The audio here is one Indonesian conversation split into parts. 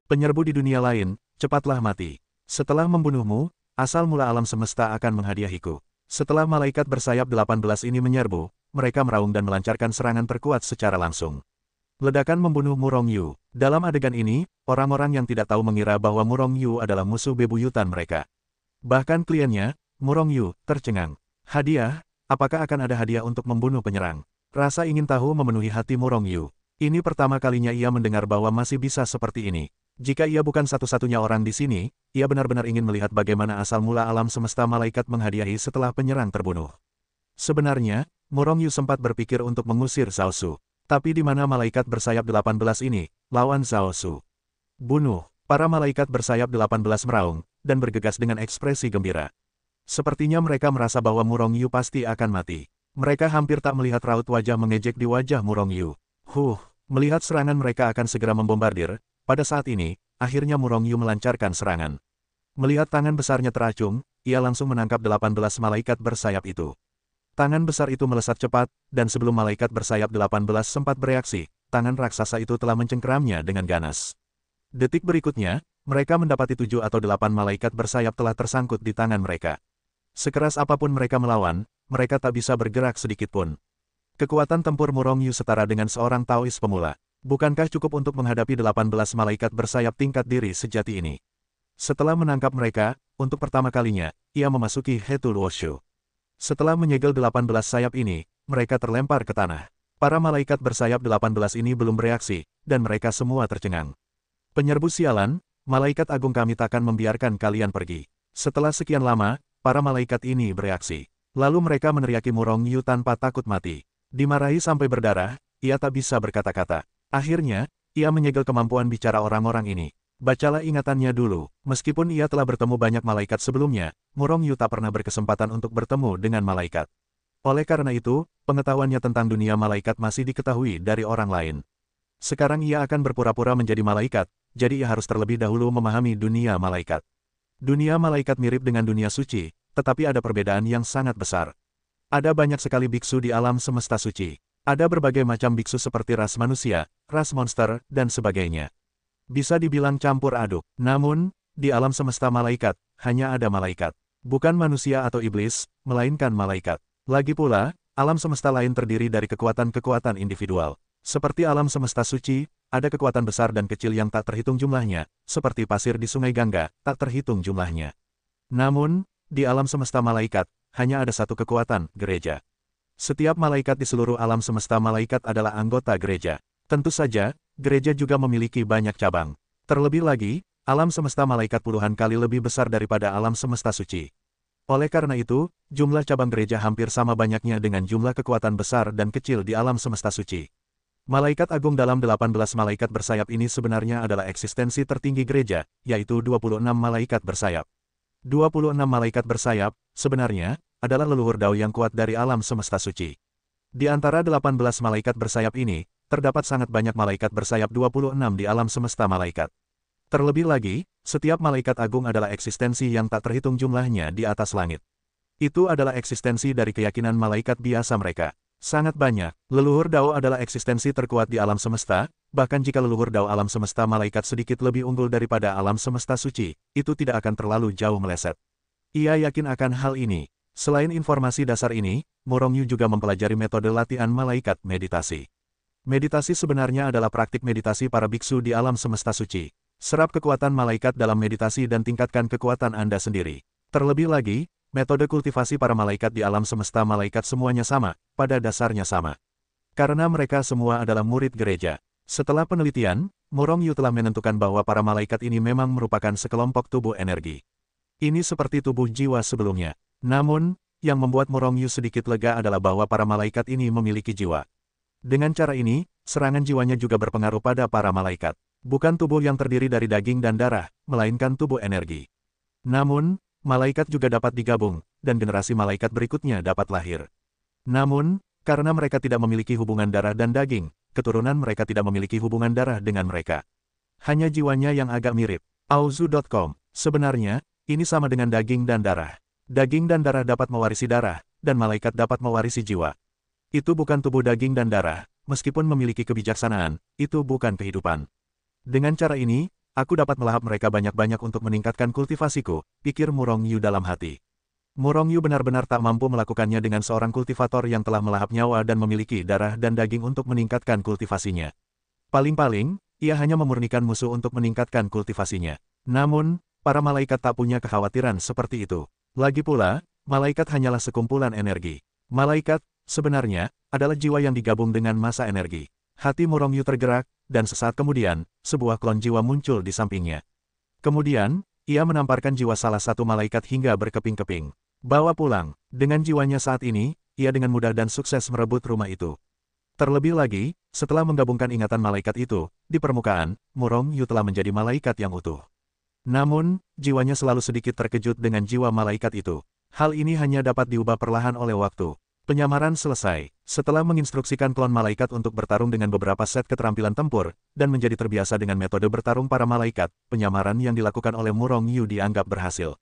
Penyerbu di dunia lain, cepatlah mati. Setelah membunuhmu, asal mula alam semesta akan menghadiahiku. Setelah malaikat bersayap 18 ini menyerbu, mereka meraung dan melancarkan serangan terkuat secara langsung. Ledakan membunuh Murong Yu. Dalam adegan ini, orang-orang yang tidak tahu mengira bahwa Murong Yu adalah musuh bebuyutan mereka. Bahkan kliennya, Murong Yu, tercengang. Hadiah? Apakah akan ada hadiah untuk membunuh penyerang? Rasa ingin tahu memenuhi hati Murong Yu. Ini pertama kalinya ia mendengar bahwa masih bisa seperti ini. Jika ia bukan satu-satunya orang di sini, ia benar-benar ingin melihat bagaimana asal mula alam semesta malaikat menghadiahi setelah penyerang terbunuh. Sebenarnya, Murong Yu sempat berpikir untuk mengusir Zhao Su. Tapi di mana malaikat bersayap 18 ini, lawan Zhao Su. Bunuh, para malaikat bersayap 18 meraung, dan bergegas dengan ekspresi gembira. Sepertinya mereka merasa bahwa Murong Yu pasti akan mati. Mereka hampir tak melihat raut wajah mengejek di wajah Murong Yu. Melihat serangan mereka akan segera membombardir. Pada saat ini, akhirnya Murong Yu melancarkan serangan. Melihat tangan besarnya teracung, ia langsung menangkap 18 malaikat bersayap itu. Tangan besar itu melesat cepat, dan sebelum malaikat bersayap 18 sempat bereaksi, tangan raksasa itu telah mencengkeramnya dengan ganas. Detik berikutnya, mereka mendapati 7 atau 8 malaikat bersayap telah tersangkut di tangan mereka. Sekeras apapun mereka melawan, mereka tak bisa bergerak sedikitpun. Kekuatan tempur Murong Yu setara dengan seorang Taois pemula. Bukankah cukup untuk menghadapi 18 malaikat bersayap tingkat diri sejati ini? Setelah menangkap mereka, untuk pertama kalinya, ia memasuki Hetul Wushu. Setelah menyegel 18 sayap ini, mereka terlempar ke tanah. Para malaikat bersayap 18 ini belum bereaksi, dan mereka semua tercengang. Penyerbu sialan, malaikat agung kami takkan membiarkan kalian pergi. Setelah sekian lama, para malaikat ini bereaksi. Lalu mereka meneriaki Murong Yu tanpa takut mati. Dimarahi sampai berdarah, ia tak bisa berkata-kata. Akhirnya, ia menyegel kemampuan bicara orang-orang ini. Bacalah ingatannya dulu, meskipun ia telah bertemu banyak malaikat sebelumnya, Murong Yu tak pernah berkesempatan untuk bertemu dengan malaikat. Oleh karena itu, pengetahuannya tentang dunia malaikat masih diketahui dari orang lain. Sekarang ia akan berpura-pura menjadi malaikat, jadi ia harus terlebih dahulu memahami dunia malaikat. Dunia malaikat mirip dengan dunia suci, tetapi ada perbedaan yang sangat besar. Ada banyak sekali biksu di alam semesta suci. Ada berbagai macam biksu seperti ras manusia, ras monster, dan sebagainya. Bisa dibilang campur aduk. Namun, di alam semesta malaikat, hanya ada malaikat. Bukan manusia atau iblis, melainkan malaikat. Lagi pula, alam semesta lain terdiri dari kekuatan-kekuatan individual. Seperti alam semesta suci, ada kekuatan besar dan kecil yang tak terhitung jumlahnya, seperti pasir di sungai Gangga, tak terhitung jumlahnya. Namun, di alam semesta malaikat, hanya ada satu kekuatan, gereja. Setiap malaikat di seluruh alam semesta malaikat adalah anggota gereja. Tentu saja, gereja juga memiliki banyak cabang. Terlebih lagi, alam semesta malaikat puluhan kali lebih besar daripada alam semesta suci. Oleh karena itu, jumlah cabang gereja hampir sama banyaknya dengan jumlah kekuatan besar dan kecil di alam semesta suci. Malaikat agung dalam 18 malaikat bersayap ini sebenarnya adalah eksistensi tertinggi gereja, yaitu 26 malaikat bersayap. 26 malaikat bersayap, sebenarnya, adalah leluhur Dao yang kuat dari alam semesta suci. Di antara 18 malaikat bersayap ini, terdapat sangat banyak malaikat bersayap 26 di alam semesta malaikat. Terlebih lagi, setiap malaikat agung adalah eksistensi yang tak terhitung jumlahnya di atas langit. Itu adalah eksistensi dari keyakinan malaikat biasa mereka. Sangat banyak. Leluhur Dao adalah eksistensi terkuat di alam semesta, bahkan jika leluhur Dao alam semesta malaikat sedikit lebih unggul daripada alam semesta suci, itu tidak akan terlalu jauh meleset. Ia yakin akan hal ini. Selain informasi dasar ini, Murong Yu juga mempelajari metode latihan malaikat meditasi. Meditasi sebenarnya adalah praktik meditasi para biksu di alam semesta suci. Serap kekuatan malaikat dalam meditasi dan tingkatkan kekuatan Anda sendiri. Terlebih lagi, metode kultivasi para malaikat di alam semesta malaikat semuanya sama, pada dasarnya sama. Karena mereka semua adalah murid gereja. Setelah penelitian, Murong Yu telah menentukan bahwa para malaikat ini memang merupakan sekelompok tubuh energi. Ini seperti tubuh jiwa sebelumnya. Namun, yang membuat Murong Yu sedikit lega adalah bahwa para malaikat ini memiliki jiwa. Dengan cara ini, serangan jiwanya juga berpengaruh pada para malaikat. Bukan tubuh yang terdiri dari daging dan darah, melainkan tubuh energi. Namun, malaikat juga dapat digabung, dan generasi malaikat berikutnya dapat lahir. Namun, karena mereka tidak memiliki hubungan darah dan daging, keturunan mereka tidak memiliki hubungan darah dengan mereka. Hanya jiwanya yang agak mirip. Auzu.com. Sebenarnya, ini sama dengan daging dan darah. Daging dan darah dapat mewarisi darah, dan malaikat dapat mewarisi jiwa. Itu bukan tubuh daging dan darah, meskipun memiliki kebijaksanaan, itu bukan kehidupan. Dengan cara ini, Aku dapat melahap mereka banyak-banyak untuk meningkatkan kultivasiku, pikir Murong Yu dalam hati. Murong Yu benar-benar tak mampu melakukannya dengan seorang kultivator yang telah melahap nyawa dan memiliki darah dan daging untuk meningkatkan kultivasinya. Paling-paling, ia hanya memurnikan musuh untuk meningkatkan kultivasinya. Namun, para malaikat tak punya kekhawatiran seperti itu. Lagi pula, malaikat hanyalah sekumpulan energi. Malaikat, sebenarnya, adalah jiwa yang digabung dengan massa energi. Hati Murong Yu tergerak, dan sesaat kemudian, sebuah klon jiwa muncul di sampingnya. Kemudian, ia menamparkan jiwa salah satu malaikat hingga berkeping-keping. Bawa pulang. Dengan jiwanya saat ini, ia dengan mudah dan sukses merebut rumah itu. Terlebih lagi, setelah menggabungkan ingatan malaikat itu, di permukaan, Murong Yu telah menjadi malaikat yang utuh. Namun, jiwanya selalu sedikit terkejut dengan jiwa malaikat itu. Hal ini hanya dapat diubah perlahan oleh waktu. Penyamaran selesai. Setelah menginstruksikan klon malaikat untuk bertarung dengan beberapa set keterampilan tempur, dan menjadi terbiasa dengan metode bertarung para malaikat, penyamaran yang dilakukan oleh Murong Yu dianggap berhasil.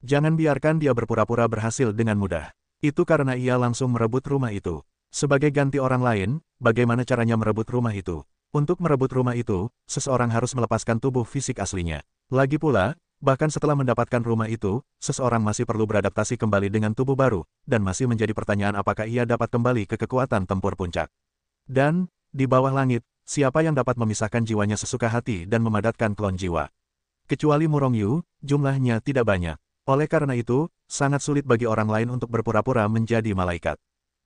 Jangan biarkan dia berpura-pura berhasil dengan mudah. Itu karena ia langsung merebut rumah itu. Sebagai ganti orang lain, bagaimana caranya merebut rumah itu? Untuk merebut rumah itu, seseorang harus melepaskan tubuh fisik aslinya. Lagi pula, bahkan setelah mendapatkan rumah itu, seseorang masih perlu beradaptasi kembali dengan tubuh baru, dan masih menjadi pertanyaan apakah ia dapat kembali ke kekuatan tempur puncak. Dan, di bawah langit, siapa yang dapat memisahkan jiwanya sesuka hati dan memadatkan klon jiwa? Kecuali Murong Yu, jumlahnya tidak banyak. Oleh karena itu, sangat sulit bagi orang lain untuk berpura-pura menjadi malaikat.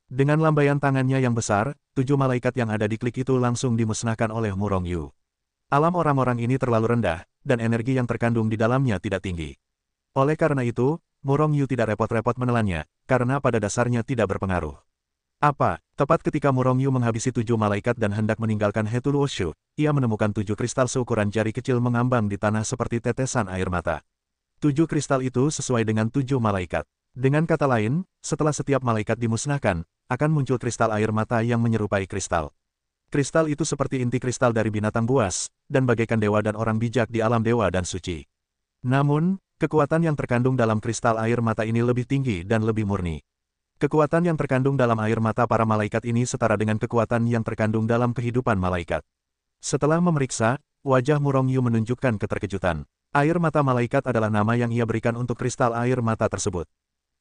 Dengan lambaian tangannya yang besar, 7 malaikat yang ada di klik itu langsung dimusnahkan oleh Murong Yu. Alam orang-orang ini terlalu rendah, dan energi yang terkandung di dalamnya tidak tinggi. Oleh karena itu, Murong Yu tidak repot-repot menelannya, karena pada dasarnya tidak berpengaruh. Apa? Tepat ketika Murong Yu menghabisi 7 malaikat dan hendak meninggalkan Hetu Luoshu, ia menemukan 7 kristal seukuran jari kecil mengambang di tanah seperti tetesan air mata. 7 kristal itu sesuai dengan 7 malaikat. Dengan kata lain, setelah setiap malaikat dimusnahkan, akan muncul kristal air mata yang menyerupai kristal. Kristal itu seperti inti kristal dari binatang buas, dan bagaikan dewa dan orang bijak di alam dewa dan suci. Namun, kekuatan yang terkandung dalam kristal air mata ini lebih tinggi dan lebih murni. Kekuatan yang terkandung dalam air mata para malaikat ini setara dengan kekuatan yang terkandung dalam kehidupan malaikat. Setelah memeriksa, wajah Murong Yu menunjukkan keterkejutan. Air mata malaikat adalah nama yang ia berikan untuk kristal air mata tersebut.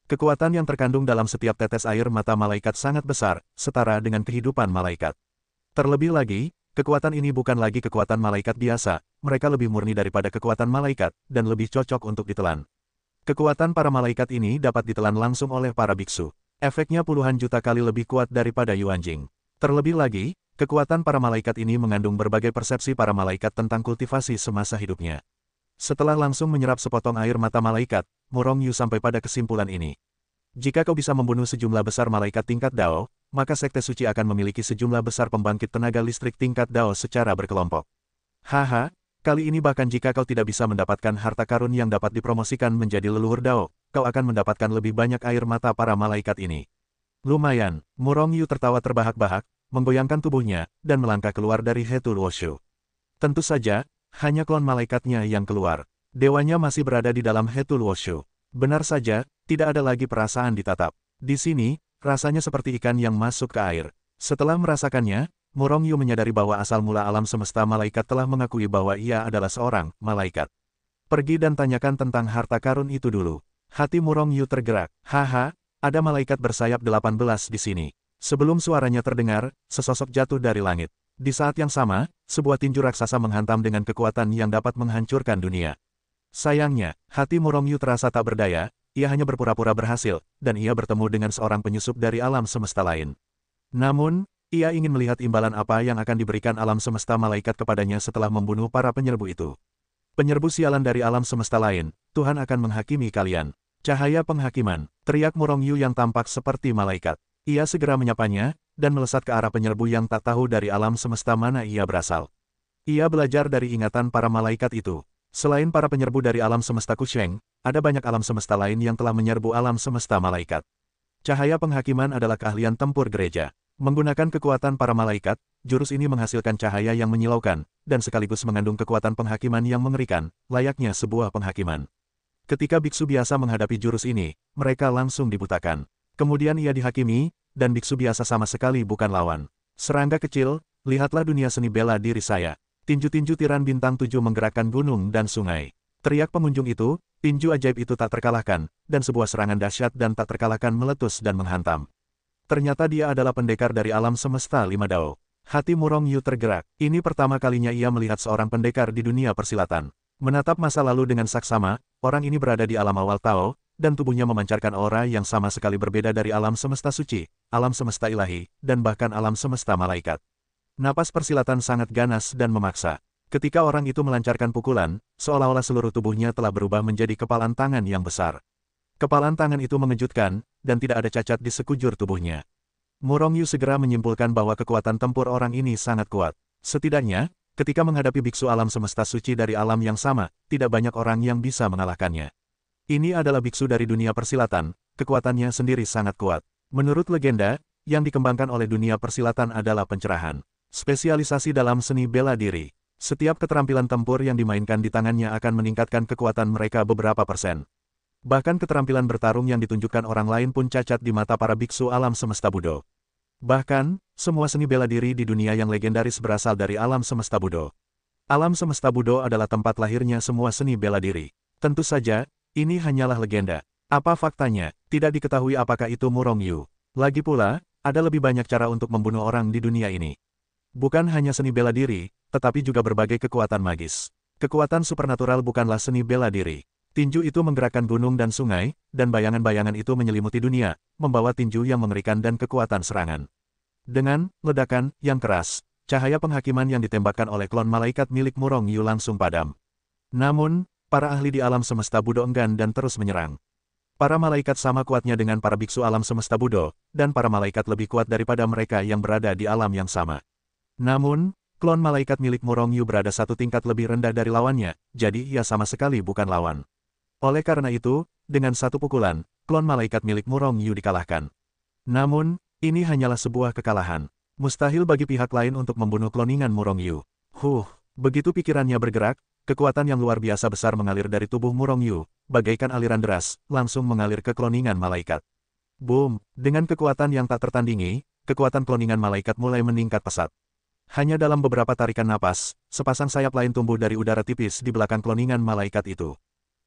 Kekuatan yang terkandung dalam setiap tetes air mata malaikat sangat besar, setara dengan kehidupan malaikat. Terlebih lagi, kekuatan ini bukan lagi kekuatan malaikat biasa, mereka lebih murni daripada kekuatan malaikat, dan lebih cocok untuk ditelan. Kekuatan para malaikat ini dapat ditelan langsung oleh para biksu. Efeknya puluhan juta kali lebih kuat daripada Yuanjing. Terlebih lagi, kekuatan para malaikat ini mengandung berbagai persepsi para malaikat tentang kultivasi semasa hidupnya. Setelah langsung menyerap sepotong air mata malaikat, Murong Yu sampai pada kesimpulan ini. Jika kau bisa membunuh sejumlah besar malaikat tingkat Dao, maka Sekte Suci akan memiliki sejumlah besar pembangkit tenaga listrik tingkat Dao secara berkelompok. Haha, kali ini bahkan jika kau tidak bisa mendapatkan harta karun yang dapat dipromosikan menjadi leluhur Dao, kau akan mendapatkan lebih banyak air mata para malaikat ini. Lumayan, Murong Yu tertawa terbahak-bahak, menggoyangkan tubuhnya, dan melangkah keluar dari Hetu Luoshu. Tentu saja, hanya klon malaikatnya yang keluar. Dewanya masih berada di dalam Hetu Luoshu. Benar saja, tidak ada lagi perasaan ditatap. Di sini, rasanya seperti ikan yang masuk ke air. Setelah merasakannya, Murong Yu menyadari bahwa asal mula alam semesta malaikat telah mengakui bahwa ia adalah seorang malaikat. Pergi dan tanyakan tentang harta karun itu dulu. Hati Murong Yu tergerak. Haha, ada malaikat bersayap 18 di sini. Sebelum suaranya terdengar, sesosok jatuh dari langit. Di saat yang sama, sebuah tinju raksasa menghantam dengan kekuatan yang dapat menghancurkan dunia. Sayangnya, hati Murong Yu terasa tak berdaya, ia hanya berpura-pura berhasil, dan ia bertemu dengan seorang penyusup dari alam semesta lain. Namun, ia ingin melihat imbalan apa yang akan diberikan alam semesta malaikat kepadanya setelah membunuh para penyerbu itu. Penyerbu sialan dari alam semesta lain, Tuhan akan menghakimi kalian. Cahaya penghakiman, teriak Murong Yu yang tampak seperti malaikat. Ia segera menyapanya, dan melesat ke arah penyerbu yang tak tahu dari alam semesta mana ia berasal. Ia belajar dari ingatan para malaikat itu. Selain para penyerbu dari alam semesta Kusheng, ada banyak alam semesta lain yang telah menyerbu alam semesta malaikat. Cahaya penghakiman adalah keahlian tempur gereja. Menggunakan kekuatan para malaikat, jurus ini menghasilkan cahaya yang menyilaukan, dan sekaligus mengandung kekuatan penghakiman yang mengerikan, layaknya sebuah penghakiman. Ketika biksu biasa menghadapi jurus ini, mereka langsung dibutakan. Kemudian ia dihakimi, dan biksu biasa sama sekali bukan lawan. Serangga kecil, lihatlah dunia seni bela diri saya. Tinju-tinju tiran bintang 7 menggerakkan gunung dan sungai. Teriak pengunjung itu, tinju ajaib itu tak terkalahkan, dan sebuah serangan dahsyat dan tak terkalahkan meletus dan menghantam. Ternyata dia adalah pendekar dari alam semesta lima dao. Hati Murong Yu tergerak. Ini pertama kalinya ia melihat seorang pendekar di dunia persilatan. Menatap masa lalu dengan saksama, orang ini berada di alam awal Tao, dan tubuhnya memancarkan aura yang sama sekali berbeda dari alam semesta suci, alam semesta ilahi, dan bahkan alam semesta malaikat. Napas persilatan sangat ganas dan memaksa. Ketika orang itu melancarkan pukulan, seolah-olah seluruh tubuhnya telah berubah menjadi kepalan tangan yang besar. Kepalan tangan itu mengejutkan, dan tidak ada cacat di sekujur tubuhnya. Murong Yu segera menyimpulkan bahwa kekuatan tempur orang ini sangat kuat. Setidaknya, ketika menghadapi biksu alam semesta suci dari alam yang sama, tidak banyak orang yang bisa mengalahkannya. Ini adalah biksu dari dunia persilatan, kekuatannya sendiri sangat kuat. Menurut legenda, yang dikembangkan oleh dunia persilatan adalah pencerahan. Spesialisasi dalam seni bela diri. Setiap keterampilan tempur yang dimainkan di tangannya akan meningkatkan kekuatan mereka beberapa persen. Bahkan keterampilan bertarung yang ditunjukkan orang lain pun cacat di mata para biksu alam semesta Budo. Bahkan, semua seni bela diri di dunia yang legendaris berasal dari alam semesta Budo. Alam semesta Budo adalah tempat lahirnya semua seni bela diri. Tentu saja, ini hanyalah legenda. Apa faktanya, tidak diketahui apakah itu Murong Yu. Lagi pula, ada lebih banyak cara untuk membunuh orang di dunia ini. Bukan hanya seni bela diri, tetapi juga berbagai kekuatan magis. Kekuatan supernatural bukanlah seni bela diri. Tinju itu menggerakkan gunung dan sungai, dan bayangan-bayangan itu menyelimuti dunia, membawa tinju yang mengerikan dan kekuatan serangan. Dengan ledakan yang keras, cahaya penghakiman yang ditembakkan oleh klon malaikat milik Murong Yu langsung padam. Namun, para ahli di alam semesta Budo enggan dan terus menyerang. Para malaikat sama kuatnya dengan para biksu alam semesta Budo, dan para malaikat lebih kuat daripada mereka yang berada di alam yang sama. Namun, klon malaikat milik Murong Yu berada satu tingkat lebih rendah dari lawannya, jadi ia sama sekali bukan lawan. Oleh karena itu, dengan satu pukulan, klon malaikat milik Murong Yu dikalahkan. Namun, ini hanyalah sebuah kekalahan. Mustahil bagi pihak lain untuk membunuh kloningan Murong Yu. Begitu pikirannya bergerak, kekuatan yang luar biasa besar mengalir dari tubuh Murong Yu, bagaikan aliran deras, langsung mengalir ke kloningan malaikat. Boom! Dengan kekuatan yang tak tertandingi, kekuatan kloningan malaikat mulai meningkat pesat. Hanya dalam beberapa tarikan napas, sepasang sayap lain tumbuh dari udara tipis di belakang kloningan malaikat itu.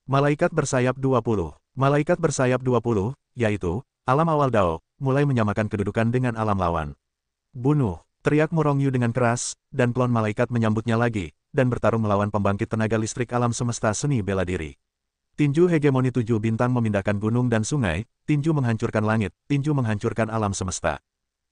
Malaikat bersayap 20. Malaikat bersayap 20, yaitu, alam awal Dao, mulai menyamakan kedudukan dengan alam lawan. Bunuh! Teriak Murong Yu dengan keras, dan klon malaikat menyambutnya lagi, dan bertarung melawan pembangkit tenaga listrik alam semesta seni bela diri. Tinju hegemoni 7 bintang memindahkan gunung dan sungai, tinju menghancurkan langit, tinju menghancurkan alam semesta.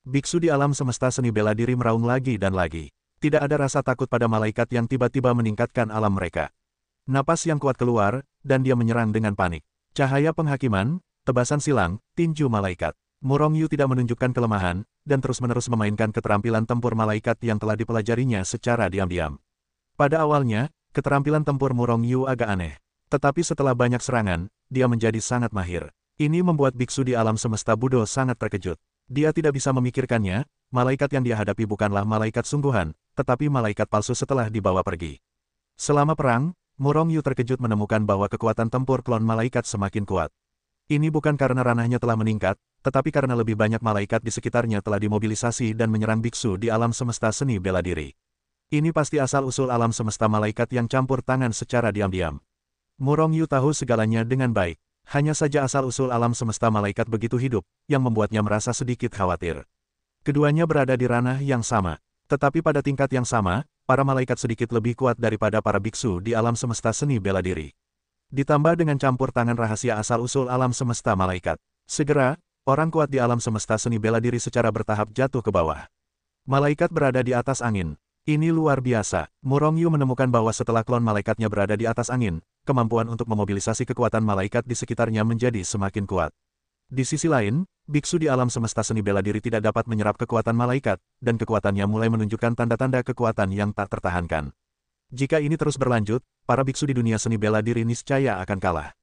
Biksu di alam semesta seni bela diri meraung lagi dan lagi. Tidak ada rasa takut pada malaikat yang tiba-tiba meningkatkan alam mereka. Napas yang kuat keluar, dan dia menyerang dengan panik. Cahaya penghakiman, tebasan silang, tinju malaikat. Murong Yu tidak menunjukkan kelemahan, dan terus-menerus memainkan keterampilan tempur malaikat yang telah dipelajarinya secara diam-diam. Pada awalnya, keterampilan tempur Murong Yu agak aneh. Tetapi setelah banyak serangan, dia menjadi sangat mahir. Ini membuat biksu di alam semesta Budo sangat terkejut. Dia tidak bisa memikirkannya, malaikat yang dia hadapi bukanlah malaikat sungguhan, tetapi malaikat palsu setelah dibawa pergi. Selama perang, Murong Yu terkejut menemukan bahwa kekuatan tempur klon malaikat semakin kuat. Ini bukan karena ranahnya telah meningkat, tetapi karena lebih banyak malaikat di sekitarnya telah dimobilisasi dan menyerang biksu di alam semesta seni bela diri. Ini pasti asal-usul alam semesta malaikat yang campur tangan secara diam-diam. Murong Yu tahu segalanya dengan baik. Hanya saja asal-usul alam semesta malaikat begitu hidup, yang membuatnya merasa sedikit khawatir. Keduanya berada di ranah yang sama. Tetapi pada tingkat yang sama, para malaikat sedikit lebih kuat daripada para biksu di alam semesta seni bela diri. Ditambah dengan campur tangan rahasia asal-usul alam semesta malaikat. Segera, orang kuat di alam semesta seni bela diri secara bertahap jatuh ke bawah. Malaikat berada di atas angin. Ini luar biasa. Murong Yu menemukan bahwa setelah klon malaikatnya berada di atas angin, kemampuan untuk memobilisasi kekuatan malaikat di sekitarnya menjadi semakin kuat. Di sisi lain, biksu di alam semesta seni bela diri tidak dapat menyerap kekuatan malaikat, dan kekuatannya mulai menunjukkan tanda-tanda kekuatan yang tak tertahankan. Jika ini terus berlanjut, para biksu di dunia seni bela diri niscaya akan kalah.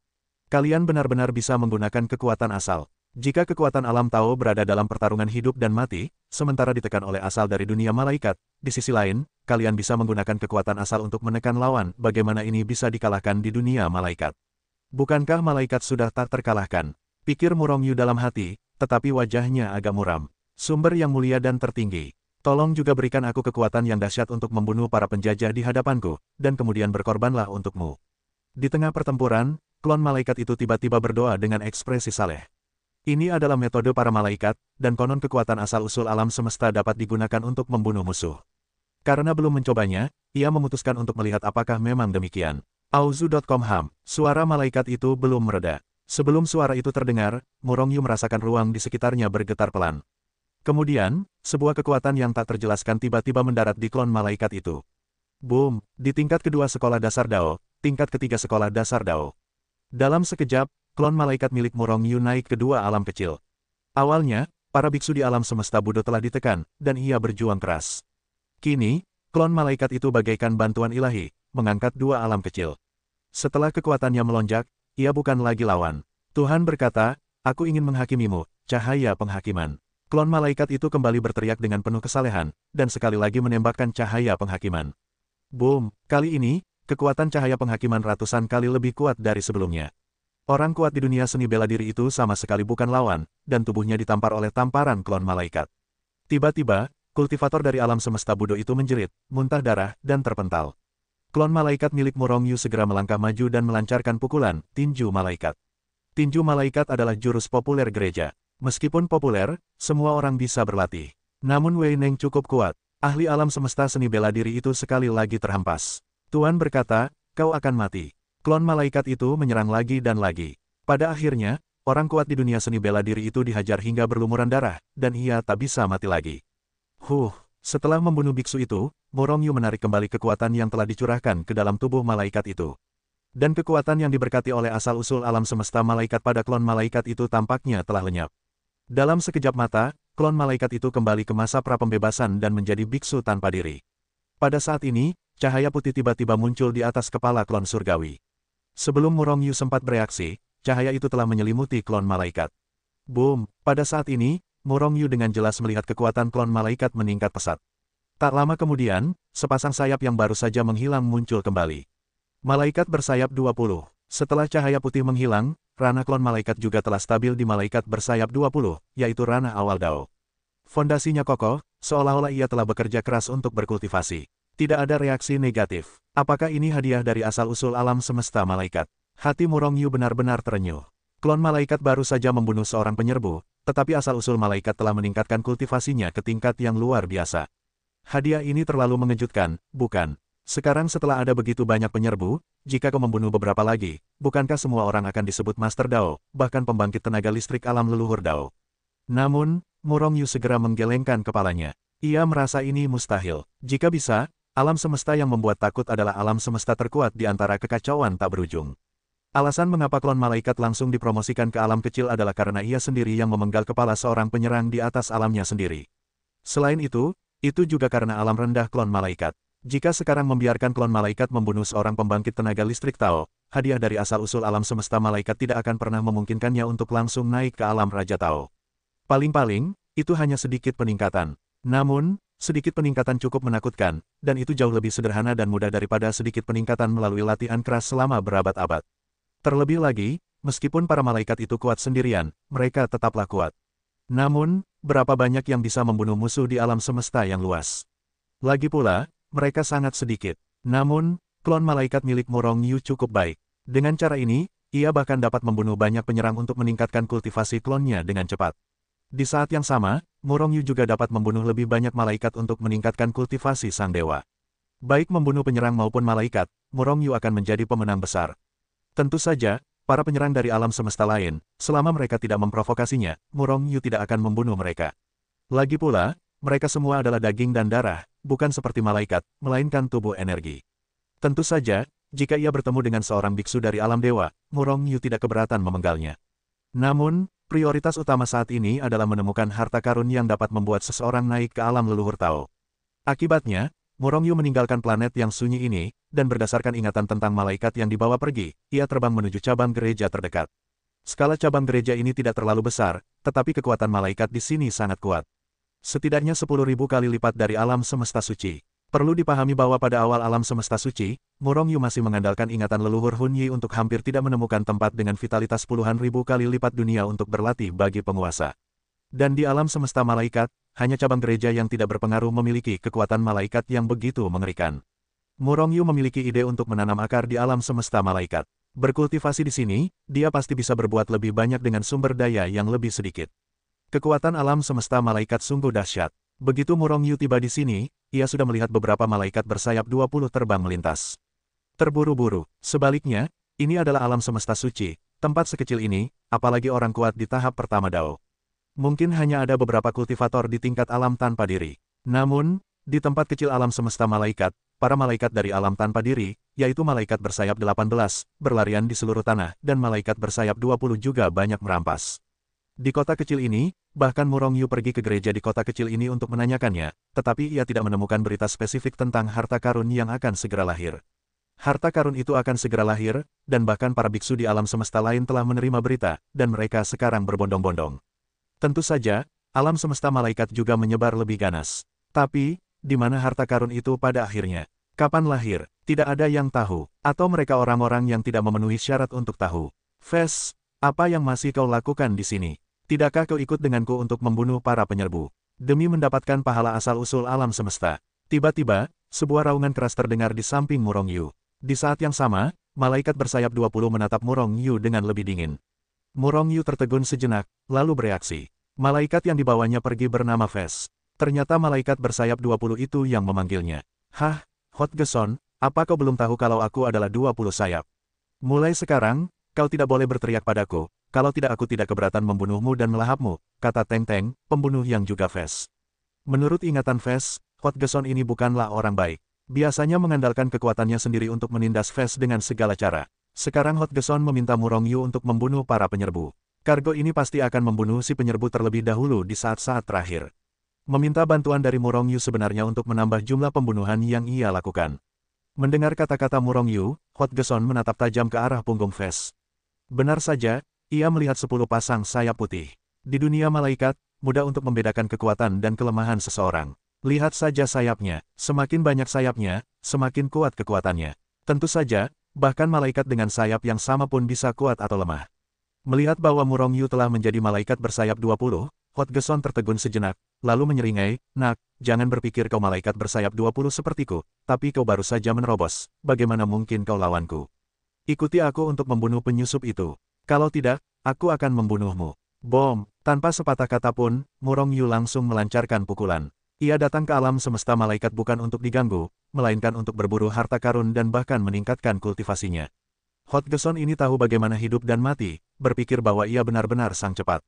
Kalian benar-benar bisa menggunakan kekuatan asal. Jika kekuatan alam Tao berada dalam pertarungan hidup dan mati, sementara ditekan oleh asal dari dunia malaikat, di sisi lain, kalian bisa menggunakan kekuatan asal untuk menekan lawan. Bagaimana ini bisa dikalahkan di dunia malaikat? Bukankah malaikat sudah tak terkalahkan? Pikir Murong Yu dalam hati, tetapi wajahnya agak muram. Sumber yang mulia dan tertinggi. Tolong juga berikan aku kekuatan yang dahsyat untuk membunuh para penjajah di hadapanku, dan kemudian berkorbanlah untukmu. Di tengah pertempuran, klon malaikat itu tiba-tiba berdoa dengan ekspresi saleh. Ini adalah metode para malaikat, dan konon kekuatan asal-usul alam semesta dapat digunakan untuk membunuh musuh. Karena belum mencobanya, ia memutuskan untuk melihat apakah memang demikian. Auzu.com Ham, suara malaikat itu belum mereda. Sebelum suara itu terdengar, Murongyu merasakan ruang di sekitarnya bergetar pelan. Kemudian, sebuah kekuatan yang tak terjelaskan tiba-tiba mendarat di klon malaikat itu. Boom! Di tingkat kedua sekolah dasar Dao, tingkat ketiga sekolah dasar Dao. Dalam sekejap, klon malaikat milik Murongyu naik ke dua alam kecil. Awalnya, para biksu di alam semesta Budo telah ditekan, dan ia berjuang keras. Kini, klon malaikat itu bagaikan bantuan ilahi, mengangkat dua alam kecil. Setelah kekuatannya melonjak, ia bukan lagi lawan. Tuhan berkata, aku ingin menghakimimu, cahaya penghakiman. Klon malaikat itu kembali berteriak dengan penuh kesalehan, dan sekali lagi menembakkan cahaya penghakiman. Boom! Kali ini, kekuatan cahaya penghakiman ratusan kali lebih kuat dari sebelumnya. Orang kuat di dunia seni bela diri itu sama sekali bukan lawan, dan tubuhnya ditampar oleh tamparan klon malaikat. Tiba-tiba, kultivator dari alam semesta Budo itu menjerit, muntah darah, dan terpental. Klon malaikat milik Murongyu segera melangkah maju dan melancarkan pukulan, tinju malaikat. Tinju malaikat adalah jurus populer gereja. Meskipun populer, semua orang bisa berlatih. Namun Wei Neng cukup kuat. Ahli alam semesta seni bela diri itu sekali lagi terhempas. Tuan berkata, kau akan mati. Klon malaikat itu menyerang lagi dan lagi. Pada akhirnya, orang kuat di dunia seni bela diri itu dihajar hingga berlumuran darah, dan ia tak bisa mati lagi. Setelah membunuh biksu itu, Murongyu menarik kembali kekuatan yang telah dicurahkan ke dalam tubuh malaikat itu. Dan kekuatan yang diberkati oleh asal-usul alam semesta malaikat pada klon malaikat itu tampaknya telah lenyap. Dalam sekejap mata, klon malaikat itu kembali ke masa pra-pembebasan dan menjadi biksu tanpa diri. Pada saat ini, cahaya putih tiba-tiba muncul di atas kepala klon surgawi. Sebelum Murongyu sempat bereaksi, cahaya itu telah menyelimuti klon malaikat. Boom! Pada saat ini, Murongyu dengan jelas melihat kekuatan klon malaikat meningkat pesat. Tak lama kemudian, sepasang sayap yang baru saja menghilang muncul kembali. Malaikat bersayap 20. Setelah cahaya putih menghilang, ranah klon malaikat juga telah stabil di malaikat bersayap 20, yaitu ranah awal Dao. Fondasinya kokoh, seolah-olah ia telah bekerja keras untuk berkultivasi. Tidak ada reaksi negatif. Apakah ini hadiah dari asal-usul alam semesta malaikat? Hati Murongyu benar-benar terenyuh. Klon malaikat baru saja membunuh seorang penyerbu, tetapi asal-usul malaikat telah meningkatkan kultivasinya ke tingkat yang luar biasa. Hadiah ini terlalu mengejutkan, bukan? Sekarang setelah ada begitu banyak penyerbu, jika kau membunuh beberapa lagi, bukankah semua orang akan disebut Master Dao, bahkan pembangkit tenaga listrik alam leluhur Dao? Namun, Murongyu segera menggelengkan kepalanya. Ia merasa ini mustahil. Jika bisa, alam semesta yang membuat takut adalah alam semesta terkuat di antara kekacauan tak berujung. Alasan mengapa klon malaikat langsung dipromosikan ke alam kecil adalah karena ia sendiri yang memenggal kepala seorang penyerang di atas alamnya sendiri. Selain itu juga karena alam rendah klon malaikat. Jika sekarang membiarkan klon malaikat membunuh seorang pembangkit tenaga listrik Tao, hadiah dari asal-usul alam semesta malaikat tidak akan pernah memungkinkannya untuk langsung naik ke alam Raja Tao. Paling-paling, itu hanya sedikit peningkatan. Namun, sedikit peningkatan cukup menakutkan, dan itu jauh lebih sederhana dan mudah daripada sedikit peningkatan melalui latihan keras selama berabad-abad. Terlebih lagi, meskipun para malaikat itu kuat sendirian, mereka tetaplah kuat. Namun, berapa banyak yang bisa membunuh musuh di alam semesta yang luas? Lagi pula, mereka sangat sedikit. Namun, klon malaikat milik Murongyu cukup baik. Dengan cara ini, ia bahkan dapat membunuh banyak penyerang untuk meningkatkan kultivasi klonnya dengan cepat. Di saat yang sama, Murongyu juga dapat membunuh lebih banyak malaikat untuk meningkatkan kultivasi sang dewa. Baik membunuh penyerang maupun malaikat, Murongyu akan menjadi pemenang besar. Tentu saja, para penyerang dari alam semesta lain, selama mereka tidak memprovokasinya, Murongyu tidak akan membunuh mereka. Lagi pula, mereka semua adalah daging dan darah, bukan seperti malaikat, melainkan tubuh energi. Tentu saja, jika ia bertemu dengan seorang biksu dari alam dewa, Murongyu tidak keberatan memenggalnya. Namun, prioritas utama saat ini adalah menemukan harta karun yang dapat membuat seseorang naik ke alam leluhur Tao. Akibatnya, Murongyu meninggalkan planet yang sunyi ini, dan berdasarkan ingatan tentang malaikat yang dibawa pergi, ia terbang menuju cabang gereja terdekat. Skala cabang gereja ini tidak terlalu besar, tetapi kekuatan malaikat di sini sangat kuat. Setidaknya 10.000 kali lipat dari alam semesta suci. Perlu dipahami bahwa pada awal alam semesta suci, Murongyu masih mengandalkan ingatan leluhur Hunyi untuk hampir tidak menemukan tempat dengan vitalitas puluhan ribu kali lipat dunia untuk berlatih bagi penguasa. Dan di alam semesta malaikat, hanya cabang gereja yang tidak berpengaruh memiliki kekuatan malaikat yang begitu mengerikan. Murong Yu memiliki ide untuk menanam akar di alam semesta malaikat. Berkultivasi di sini, dia pasti bisa berbuat lebih banyak dengan sumber daya yang lebih sedikit. Kekuatan alam semesta malaikat sungguh dahsyat. Begitu Murong Yu tiba di sini, ia sudah melihat beberapa malaikat bersayap 20 terbang melintas. Terburu-buru. Sebaliknya, ini adalah alam semesta suci. Tempat sekecil ini, apalagi orang kuat di tahap pertama Dao. Mungkin hanya ada beberapa kultivator di tingkat alam tanpa diri. Namun, di tempat kecil alam semesta malaikat, para malaikat dari alam tanpa diri, yaitu malaikat bersayap 18, berlarian di seluruh tanah, dan malaikat bersayap 20 juga banyak merampas. Di kota kecil ini, bahkan Murong Yu pergi ke gereja di kota kecil ini untuk menanyakannya, tetapi ia tidak menemukan berita spesifik tentang harta karun yang akan segera lahir. Harta karun itu akan segera lahir, dan bahkan para biksu di alam semesta lain telah menerima berita, dan mereka sekarang berbondong-bondong. Tentu saja, alam semesta malaikat juga menyebar lebih ganas. Tapi, di mana harta karun itu pada akhirnya? Kapan lahir? Tidak ada yang tahu, atau mereka orang-orang yang tidak memenuhi syarat untuk tahu. Ves, apa yang masih kau lakukan di sini? Tidakkah kau ikut denganku untuk membunuh para penyerbu? Demi mendapatkan pahala asal-usul alam semesta. Tiba-tiba, sebuah raungan keras terdengar di samping Murong Yu. Di saat yang sama, malaikat bersayap 20 menatap Murong Yu dengan lebih dingin. Murong Yu tertegun sejenak, lalu bereaksi. Malaikat yang dibawanya pergi bernama Ves. Ternyata malaikat bersayap 20 itu yang memanggilnya. Hah, Hot Geson, apa kau belum tahu kalau aku adalah 20 sayap? Mulai sekarang, kau tidak boleh berteriak padaku, kalau tidak aku tidak keberatan membunuhmu dan melahapmu, kata Teng Teng, pembunuh yang juga Ves. Menurut ingatan Ves, Hot Geson ini bukanlah orang baik. Biasanya mengandalkan kekuatannya sendiri untuk menindas Ves dengan segala cara. Sekarang Hot Geson meminta Murong Yu untuk membunuh para penyerbu. Kargo ini pasti akan membunuh si penyerbu terlebih dahulu di saat-saat terakhir. Meminta bantuan dari Murong Yu sebenarnya untuk menambah jumlah pembunuhan yang ia lakukan. Mendengar kata-kata Murong Yu, Hot Geson menatap tajam ke arah punggung Ves. Benar saja, ia melihat 10 pasang sayap putih. Di dunia malaikat, mudah untuk membedakan kekuatan dan kelemahan seseorang. Lihat saja sayapnya, semakin banyak sayapnya, semakin kuat kekuatannya. Tentu saja, bahkan malaikat dengan sayap yang sama pun bisa kuat atau lemah. Melihat bahwa Murong Yu telah menjadi malaikat bersayap 20, Hot Geson tertegun sejenak, lalu menyeringai, "Nak, jangan berpikir kau malaikat bersayap 20 sepertiku, tapi kau baru saja menerobos, bagaimana mungkin kau lawanku? Ikuti aku untuk membunuh penyusup itu. Kalau tidak, aku akan membunuhmu." Bom! Tanpa sepatah kata pun, Murong Yu langsung melancarkan pukulan. Ia datang ke alam semesta malaikat bukan untuk diganggu, melainkan untuk berburu harta karun dan bahkan meningkatkan kultivasinya. Hot Geson ini tahu bagaimana hidup dan mati, berpikir bahwa ia benar-benar sang cepat.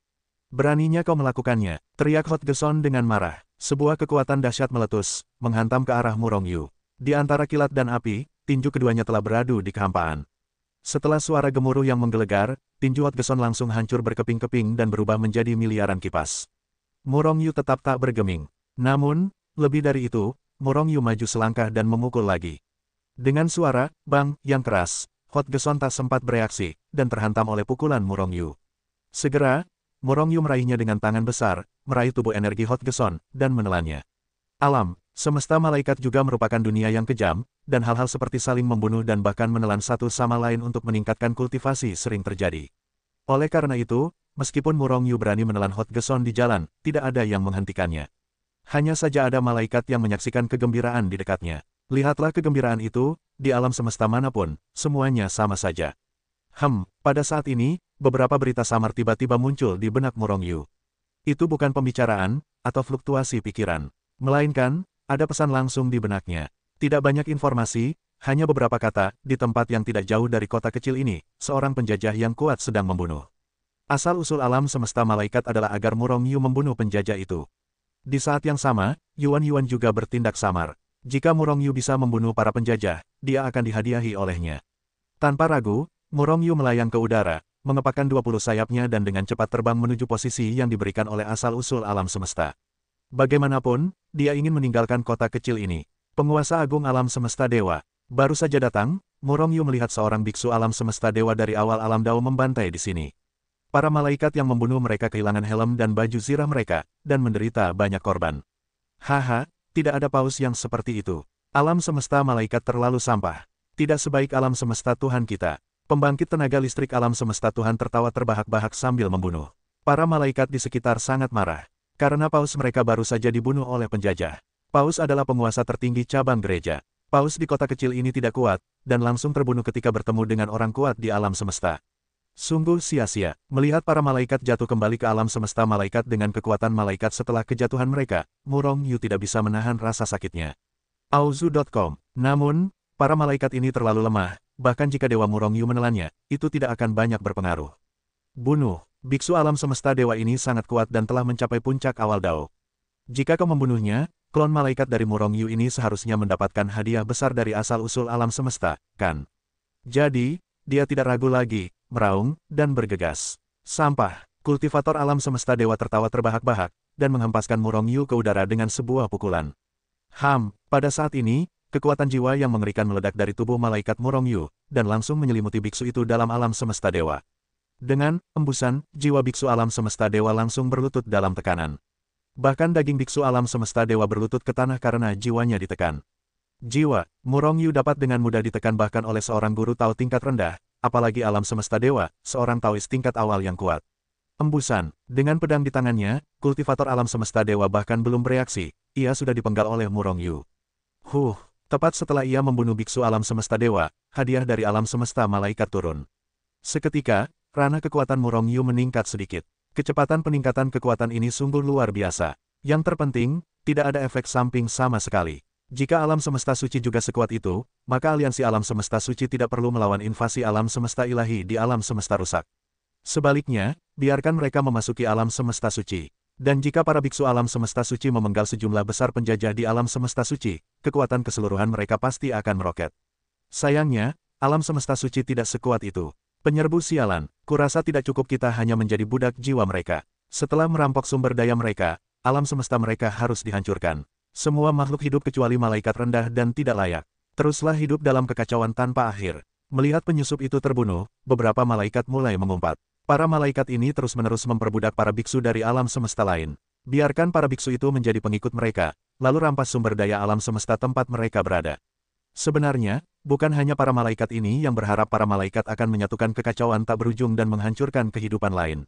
"Beraninya kau melakukannya," teriak Hot Geson dengan marah. Sebuah kekuatan dahsyat meletus, menghantam ke arah Murong Yu. Di antara kilat dan api, tinju keduanya telah beradu di kehampaan. Setelah suara gemuruh yang menggelegar, tinju Hot Geson langsung hancur berkeping-keping dan berubah menjadi miliaran kipas. Murong Yu tetap tak bergeming. Namun, lebih dari itu, Murong Yu maju selangkah dan memukul lagi. Dengan suara, bang, yang keras, Hot Geson tak sempat bereaksi, dan terhantam oleh pukulan Murong Yu. Segera, Murong Yu meraihnya dengan tangan besar, meraih tubuh energi Hot Geson, dan menelannya. Alam semesta malaikat juga merupakan dunia yang kejam, dan hal-hal seperti saling membunuh dan bahkan menelan satu sama lain untuk meningkatkan kultivasi sering terjadi. Oleh karena itu, meskipun Murong Yu berani menelan Hot Geson di jalan, tidak ada yang menghentikannya. Hanya saja ada malaikat yang menyaksikan kegembiraan di dekatnya. Lihatlah kegembiraan itu, di alam semesta manapun, semuanya sama saja. Pada saat ini, beberapa berita samar tiba-tiba muncul di benak Murong Yu. Itu bukan pembicaraan, atau fluktuasi pikiran. Melainkan, ada pesan langsung di benaknya. Tidak banyak informasi, hanya beberapa kata, di tempat yang tidak jauh dari kota kecil ini, seorang penjajah yang kuat sedang membunuh. Asal-usul alam semesta malaikat adalah agar Murong Yu membunuh penjajah itu. Di saat yang sama, Yuan juga bertindak samar. Jika Murong Yu bisa membunuh para penjajah, dia akan dihadiahi olehnya. Tanpa ragu, Murong Yu melayang ke udara, mengepakkan 20 sayapnya dan dengan cepat terbang menuju posisi yang diberikan oleh asal-usul alam semesta. Bagaimanapun, dia ingin meninggalkan kota kecil ini. Penguasa agung alam semesta dewa, baru saja datang, Murong Yu melihat seorang biksu alam semesta dewa dari awal alam Dao membantai di sini. Para malaikat yang membunuh mereka kehilangan helm dan baju zirah mereka, dan menderita banyak korban. Haha, tidak ada paus yang seperti itu. Alam semesta malaikat terlalu sampah. Tidak sebaik alam semesta Tuhan kita. Pembangkit tenaga listrik alam semesta Tuhan tertawa terbahak-bahak sambil membunuh. Para malaikat di sekitar sangat marah. karena paus mereka baru saja dibunuh oleh penjajah. Paus adalah penguasa tertinggi cabang gereja. Paus di kota kecil ini tidak kuat, dan langsung terbunuh ketika bertemu dengan orang kuat di alam semesta. Sungguh sia-sia, melihat para malaikat jatuh kembali ke alam semesta malaikat dengan kekuatan malaikat setelah kejatuhan mereka, Murong Yu tidak bisa menahan rasa sakitnya. Auzu.com. Namun, para malaikat ini terlalu lemah, bahkan jika Dewa Murong Yu menelannya, itu tidak akan banyak berpengaruh. Bunuh. Biksu alam semesta dewa ini sangat kuat dan telah mencapai puncak awal Dao. Jika kau membunuhnya, klon malaikat dari Murong Yu ini seharusnya mendapatkan hadiah besar dari asal-usul alam semesta, kan? Jadi, dia tidak ragu lagi, meraung, dan bergegas. Sampah. Kultivator alam semesta dewa tertawa terbahak-bahak, dan menghempaskan Murong Yu ke udara dengan sebuah pukulan. Pada saat ini, kekuatan jiwa yang mengerikan meledak dari tubuh malaikat Murong Yu, dan langsung menyelimuti biksu itu dalam alam semesta dewa. Dengan embusan, jiwa biksu alam semesta dewa langsung berlutut dalam tekanan. Bahkan daging biksu alam semesta dewa berlutut ke tanah karena jiwanya ditekan. Jiwa, Murong Yu dapat dengan mudah ditekan bahkan oleh seorang guru Tao tingkat rendah, apalagi alam semesta dewa, seorang Taois tingkat awal yang kuat. Embusan, dengan pedang di tangannya, kultivator alam semesta dewa bahkan belum bereaksi, ia sudah dipenggal oleh Murong Yu. Tepat setelah ia membunuh biksu alam semesta dewa, hadiah dari alam semesta malaikat turun. Seketika, ranah kekuatan Murong Yu meningkat sedikit. Kecepatan peningkatan kekuatan ini sungguh luar biasa. Yang terpenting, tidak ada efek samping sama sekali. Jika alam semesta suci juga sekuat itu, maka aliansi alam semesta suci tidak perlu melawan invasi alam semesta ilahi di alam semesta rusak. Sebaliknya, biarkan mereka memasuki alam semesta suci. Dan jika para biksu alam semesta suci memenggal sejumlah besar penjajah di alam semesta suci, kekuatan keseluruhan mereka pasti akan meroket. Sayangnya, alam semesta suci tidak sekuat itu. Penyerbu sialan, kurasa tidak cukup kita hanya menjadi budak jiwa mereka. Setelah merampok sumber daya mereka, alam semesta mereka harus dihancurkan. Semua makhluk hidup kecuali malaikat rendah dan tidak layak. Teruslah hidup dalam kekacauan tanpa akhir. Melihat penyusup itu terbunuh, beberapa malaikat mulai mengumpat. Para malaikat ini terus-menerus memperbudak para biksu dari alam semesta lain. Biarkan para biksu itu menjadi pengikut mereka, lalu rampas sumber daya alam semesta tempat mereka berada. Sebenarnya, bukan hanya para malaikat ini yang berharap para malaikat akan menyatukan kekacauan tak berujung dan menghancurkan kehidupan lain.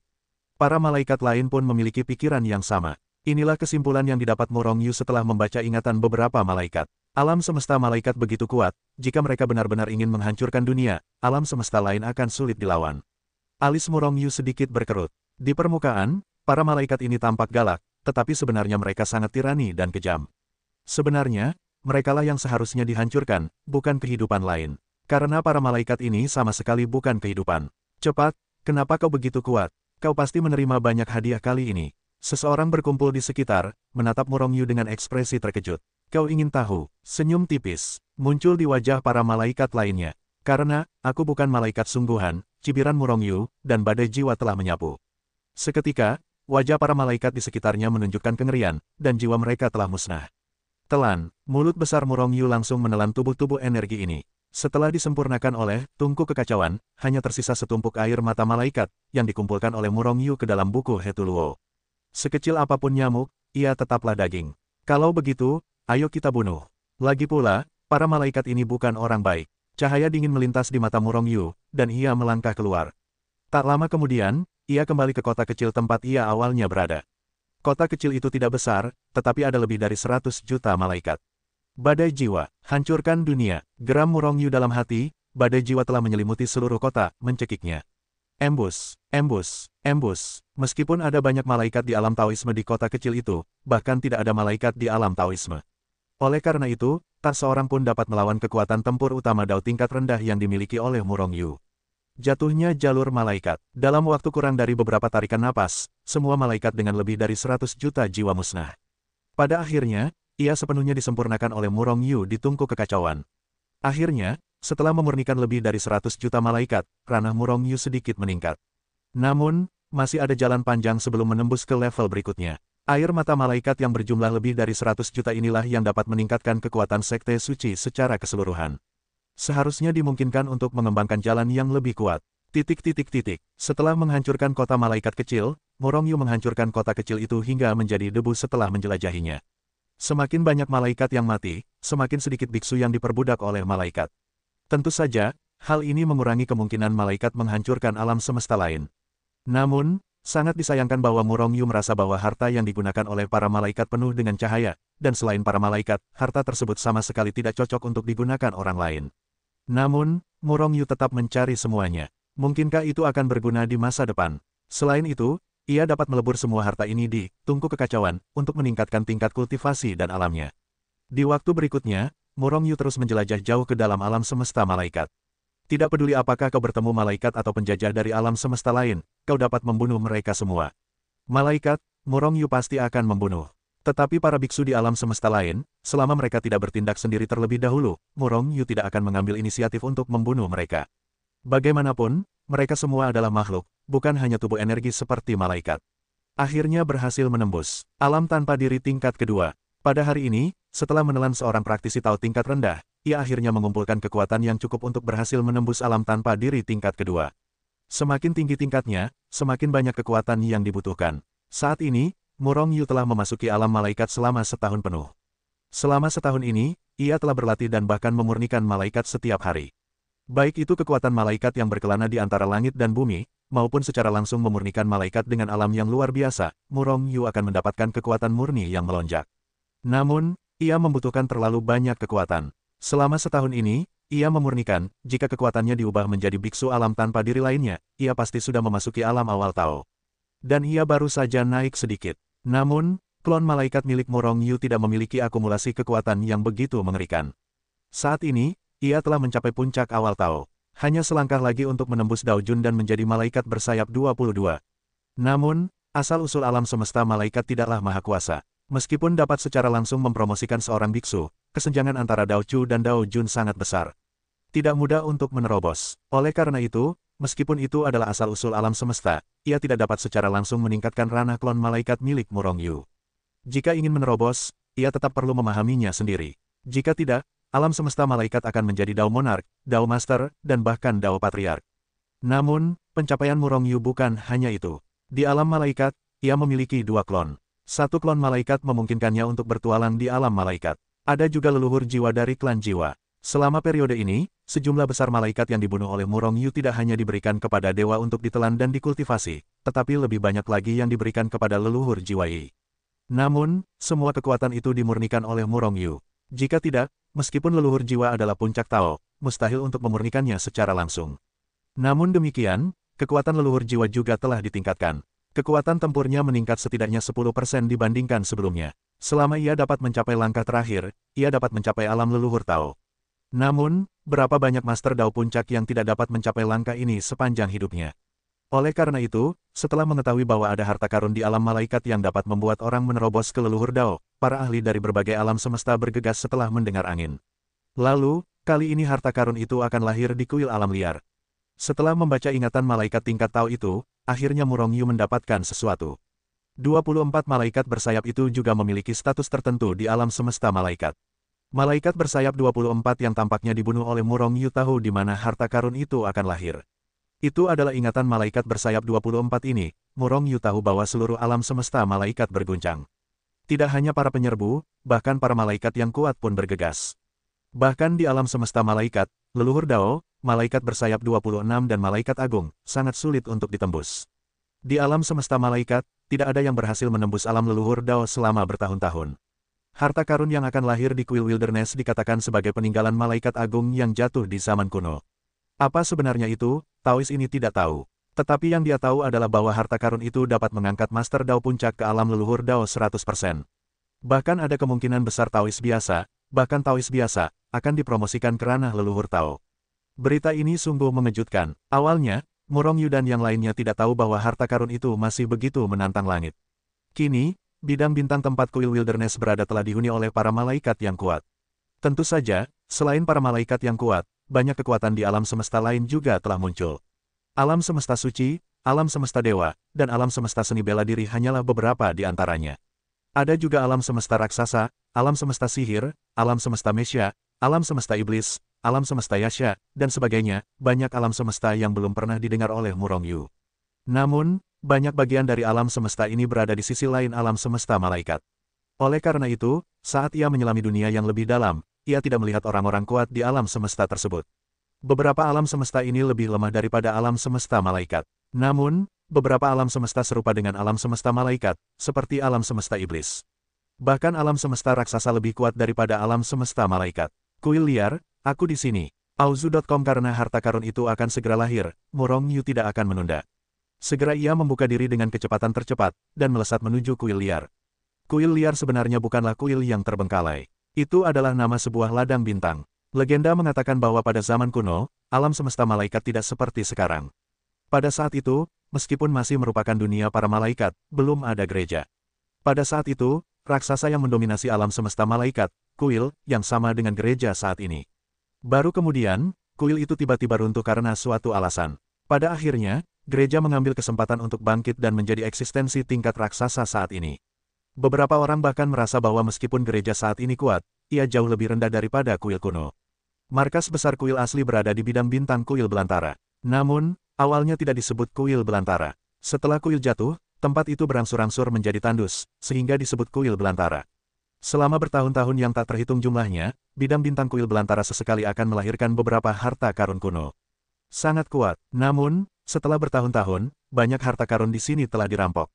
Para malaikat lain pun memiliki pikiran yang sama. Inilah kesimpulan yang didapat Murong Yu setelah membaca ingatan beberapa malaikat. Alam semesta malaikat begitu kuat, jika mereka benar-benar ingin menghancurkan dunia, alam semesta lain akan sulit dilawan. Alis Murong Yu sedikit berkerut. Di permukaan, para malaikat ini tampak galak, tetapi sebenarnya mereka sangat tirani dan kejam. Sebenarnya, merekalah yang seharusnya dihancurkan, bukan kehidupan lain. Karena para malaikat ini sama sekali bukan kehidupan. Cepat, kenapa kau begitu kuat? Kau pasti menerima banyak hadiah kali ini. Seseorang berkumpul di sekitar, menatap Murong Yu dengan ekspresi terkejut. Kau ingin tahu? Senyum tipis muncul di wajah para malaikat lainnya. Karena, aku bukan malaikat sungguhan, cibiran Murong Yu, dan badai jiwa telah menyapu. Seketika, wajah para malaikat di sekitarnya menunjukkan kengerian, dan jiwa mereka telah musnah. Telan, mulut besar Murong Yu langsung menelan tubuh-tubuh energi ini. Setelah disempurnakan oleh tungku kekacauan, hanya tersisa setumpuk air mata malaikat, yang dikumpulkan oleh Murong Yu ke dalam buku Hetuluo. Sekecil apapun nyamuk, ia tetaplah daging. Kalau begitu, ayo kita bunuh. Lagi pula, para malaikat ini bukan orang baik. Cahaya dingin melintas di mata Murong Yu, dan ia melangkah keluar. Tak lama kemudian, ia kembali ke kota kecil tempat ia awalnya berada. Kota kecil itu tidak besar, tetapi ada lebih dari 100 juta malaikat. Badai jiwa, hancurkan dunia, geram Murong Yu dalam hati, badai jiwa telah menyelimuti seluruh kota, mencekiknya. Embus, embus, embus. Meskipun ada banyak malaikat di alam Taoisme di kota kecil itu, bahkan tidak ada malaikat di alam Taoisme. Oleh karena itu, tak seorang pun dapat melawan kekuatan tempur utama Dao tingkat rendah yang dimiliki oleh Murong Yu. Jatuhnya jalur malaikat. Dalam waktu kurang dari beberapa tarikan napas, semua malaikat dengan lebih dari 100 juta jiwa musnah. Pada akhirnya, ia sepenuhnya disempurnakan oleh Murong Yu di tungku kekacauan. Akhirnya, setelah memurnikan lebih dari 100 juta malaikat, ranah Murong Yu sedikit meningkat. Namun, masih ada jalan panjang sebelum menembus ke level berikutnya. Air mata malaikat yang berjumlah lebih dari 100 juta inilah yang dapat meningkatkan kekuatan sekte suci secara keseluruhan. Seharusnya dimungkinkan untuk mengembangkan jalan yang lebih kuat. Setelah menghancurkan kota malaikat kecil, Murong Yu menghancurkan kota kecil itu hingga menjadi debu setelah menjelajahinya. Semakin banyak malaikat yang mati, semakin sedikit biksu yang diperbudak oleh malaikat. Tentu saja, hal ini mengurangi kemungkinan malaikat menghancurkan alam semesta lain. Namun, sangat disayangkan bahwa Murong Yu merasa bahwa harta yang digunakan oleh para malaikat penuh dengan cahaya, dan selain para malaikat, harta tersebut sama sekali tidak cocok untuk digunakan orang lain. Namun, Murong Yu tetap mencari semuanya. Mungkinkah itu akan berguna di masa depan? Selain itu, ia dapat melebur semua harta ini di tungku kekacauan untuk meningkatkan tingkat kultivasi dan alamnya. Di waktu berikutnya, Murong Yu terus menjelajah jauh ke dalam alam semesta malaikat. Tidak peduli apakah kau bertemu malaikat atau penjajah dari alam semesta lain, kau dapat membunuh mereka semua. Malaikat, Murong Yu pasti akan membunuh. Tetapi para biksu di alam semesta lain, selama mereka tidak bertindak sendiri terlebih dahulu, Murong Yu tidak akan mengambil inisiatif untuk membunuh mereka. Bagaimanapun, mereka semua adalah makhluk, bukan hanya tubuh energi seperti malaikat. Akhirnya berhasil menembus alam tanpa diri tingkat kedua. Pada hari ini, setelah menelan seorang praktisi Tao tingkat rendah, ia akhirnya mengumpulkan kekuatan yang cukup untuk berhasil menembus alam tanpa diri tingkat kedua. Semakin tinggi tingkatnya, semakin banyak kekuatan yang dibutuhkan. Saat ini, Murong Yu telah memasuki alam malaikat selama setahun penuh. Selama setahun ini, ia telah berlatih dan bahkan memurnikan malaikat setiap hari. Baik itu kekuatan malaikat yang berkelana di antara langit dan bumi, maupun secara langsung memurnikan malaikat dengan alam yang luar biasa, Murong Yu akan mendapatkan kekuatan murni yang melonjak. Namun, ia membutuhkan terlalu banyak kekuatan. Selama setahun ini, ia memurnikan, jika kekuatannya diubah menjadi biksu alam tanpa diri lainnya, ia pasti sudah memasuki alam awal Tao. Dan ia baru saja naik sedikit. Namun, klon malaikat milik Murong Yu tidak memiliki akumulasi kekuatan yang begitu mengerikan. Saat ini, ia telah mencapai puncak awal Tao. Hanya selangkah lagi untuk menembus Dao Jun dan menjadi malaikat bersayap 22. Namun, asal-usul alam semesta malaikat tidaklah maha kuasa. Meskipun dapat secara langsung mempromosikan seorang biksu, kesenjangan antara Dao Chu dan Dao Jun sangat besar. Tidak mudah untuk menerobos. Oleh karena itu, meskipun itu adalah asal-usul alam semesta, ia tidak dapat secara langsung meningkatkan ranah klon malaikat milik Murong Yu. Jika ingin menerobos, ia tetap perlu memahaminya sendiri. Jika tidak, alam semesta malaikat akan menjadi Dao Monark, Dao Master, dan bahkan Dao Patriark. Namun, pencapaian Murong Yu bukan hanya itu. Di alam malaikat, ia memiliki dua klon. Satu klon malaikat memungkinkannya untuk bertualang di alam malaikat. Ada juga leluhur jiwa dari klan jiwa. Selama periode ini, sejumlah besar malaikat yang dibunuh oleh Murong Yu tidak hanya diberikan kepada dewa untuk ditelan dan dikultivasi, tetapi lebih banyak lagi yang diberikan kepada leluhur jiwa Yi. Namun, semua kekuatan itu dimurnikan oleh Murong Yu. Jika tidak, meskipun leluhur jiwa adalah puncak Tao, mustahil untuk memurnikannya secara langsung. Namun demikian, kekuatan leluhur jiwa juga telah ditingkatkan. Kekuatan tempurnya meningkat setidaknya 10% dibandingkan sebelumnya. Selama ia dapat mencapai langkah terakhir, ia dapat mencapai alam leluhur Tao. Namun, berapa banyak Master Dao Puncak yang tidak dapat mencapai langkah ini sepanjang hidupnya. Oleh karena itu, setelah mengetahui bahwa ada harta karun di alam malaikat yang dapat membuat orang menerobos ke leluhur Dao, para ahli dari berbagai alam semesta bergegas setelah mendengar angin. Lalu, kali ini harta karun itu akan lahir di kuil alam liar. Setelah membaca ingatan malaikat tingkat Tao itu, akhirnya Murong Yu mendapatkan sesuatu. 24 malaikat bersayap itu juga memiliki status tertentu di alam semesta malaikat. Malaikat bersayap 24 yang tampaknya dibunuh oleh Murong Yu tahu di mana harta karun itu akan lahir. Itu adalah ingatan malaikat bersayap 24 ini, Murong Yu tahu bahwa seluruh alam semesta malaikat berguncang. Tidak hanya para penyerbu, bahkan para malaikat yang kuat pun bergegas. Bahkan di alam semesta malaikat, leluhur Dao, malaikat bersayap 26 dan malaikat agung, sangat sulit untuk ditembus. Di alam semesta malaikat, tidak ada yang berhasil menembus alam leluhur Dao selama bertahun-tahun. Harta karun yang akan lahir di kuil Wilderness dikatakan sebagai peninggalan malaikat agung yang jatuh di zaman kuno. Apa sebenarnya itu, Taois ini tidak tahu. Tetapi yang dia tahu adalah bahwa harta karun itu dapat mengangkat Master Dao Puncak ke alam leluhur Dao 100%. Bahkan ada kemungkinan besar Taois biasa, bahkan Taois biasa, akan dipromosikan ke ranah leluhur Tao. Berita ini sungguh mengejutkan. Awalnya, Murong Yu dan yang lainnya tidak tahu bahwa harta karun itu masih begitu menantang langit. Kini, bidang bintang tempat kuil Wilderness berada telah dihuni oleh para malaikat yang kuat. Tentu saja, selain para malaikat yang kuat, banyak kekuatan di alam semesta lain juga telah muncul. Alam semesta suci, alam semesta dewa, dan alam semesta seni bela diri hanyalah beberapa di antaranya. Ada juga alam semesta raksasa, alam semesta sihir, alam semesta mesya, alam semesta iblis, alam semesta Yasha, dan sebagainya, banyak alam semesta yang belum pernah didengar oleh Murong Yu. Namun, banyak bagian dari alam semesta ini berada di sisi lain alam semesta malaikat. Oleh karena itu, saat ia menyelami dunia yang lebih dalam, ia tidak melihat orang-orang kuat di alam semesta tersebut. Beberapa alam semesta ini lebih lemah daripada alam semesta malaikat. Namun, beberapa alam semesta serupa dengan alam semesta malaikat, seperti alam semesta iblis. Bahkan alam semesta raksasa lebih kuat daripada alam semesta malaikat. Kuil liar, aku di sini. Auzu.com. Karena harta karun itu akan segera lahir, Murong Yu tidak akan menunda. Segera ia membuka diri dengan kecepatan tercepat, dan melesat menuju kuil liar. Kuil liar sebenarnya bukanlah kuil yang terbengkalai. Itu adalah nama sebuah ladang bintang. Legenda mengatakan bahwa pada zaman kuno, alam semesta malaikat tidak seperti sekarang. Pada saat itu, meskipun masih merupakan dunia para malaikat, belum ada gereja. Pada saat itu, raksasa yang mendominasi alam semesta malaikat, kuil, yang sama dengan gereja saat ini. Baru kemudian, kuil itu tiba-tiba runtuh karena suatu alasan. Pada akhirnya, gereja mengambil kesempatan untuk bangkit dan menjadi eksistensi tingkat raksasa saat ini. Beberapa orang bahkan merasa bahwa meskipun gereja saat ini kuat, ia jauh lebih rendah daripada kuil kuno. Markas besar kuil asli berada di bidang bintang kuil belantara. Namun, awalnya tidak disebut kuil belantara. Setelah kuil jatuh, tempat itu berangsur-angsur menjadi tandus, sehingga disebut kuil belantara. Selama bertahun-tahun yang tak terhitung jumlahnya, bidang bintang kuil belantara sesekali akan melahirkan beberapa harta karun kuno. Sangat kuat. Namun, setelah bertahun-tahun, banyak harta karun di sini telah dirampok.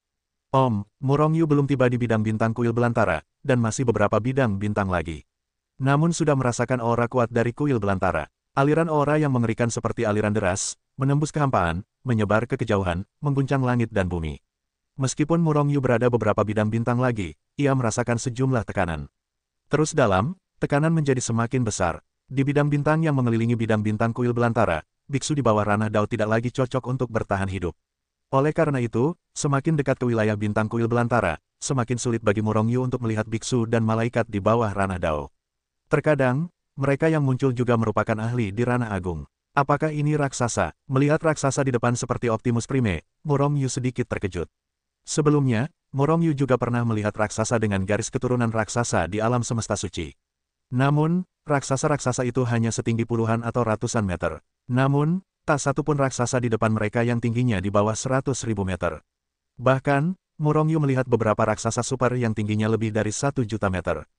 Murong Yu belum tiba di bidang bintang kuil belantara, dan masih beberapa bidang bintang lagi. Namun sudah merasakan aura kuat dari kuil belantara. Aliran aura yang mengerikan seperti aliran deras, menembus kehampaan, menyebar ke kejauhan, mengguncang langit dan bumi. Meskipun Murong Yu berada beberapa bidang bintang lagi, ia merasakan sejumlah tekanan. Terus dalam, tekanan menjadi semakin besar. Di bidang bintang yang mengelilingi bidang bintang kuil belantara, biksu di bawah ranah Dao tidak lagi cocok untuk bertahan hidup. Oleh karena itu, semakin dekat ke wilayah bintang kuil belantara, semakin sulit bagi Murong Yu untuk melihat biksu dan malaikat di bawah ranah Dao. Terkadang, mereka yang muncul juga merupakan ahli di ranah agung. Apakah ini raksasa? Melihat raksasa di depan seperti Optimus Prime, Murong Yu sedikit terkejut. Sebelumnya, Murong Yu juga pernah melihat raksasa dengan garis keturunan raksasa di alam semesta suci. Namun, raksasa-raksasa itu hanya setinggi puluhan atau ratusan meter. Namun, tak satu pun raksasa di depan mereka yang tingginya di bawah 100.000 meter. Bahkan, Murong Yu melihat beberapa raksasa super yang tingginya lebih dari 1 juta meter.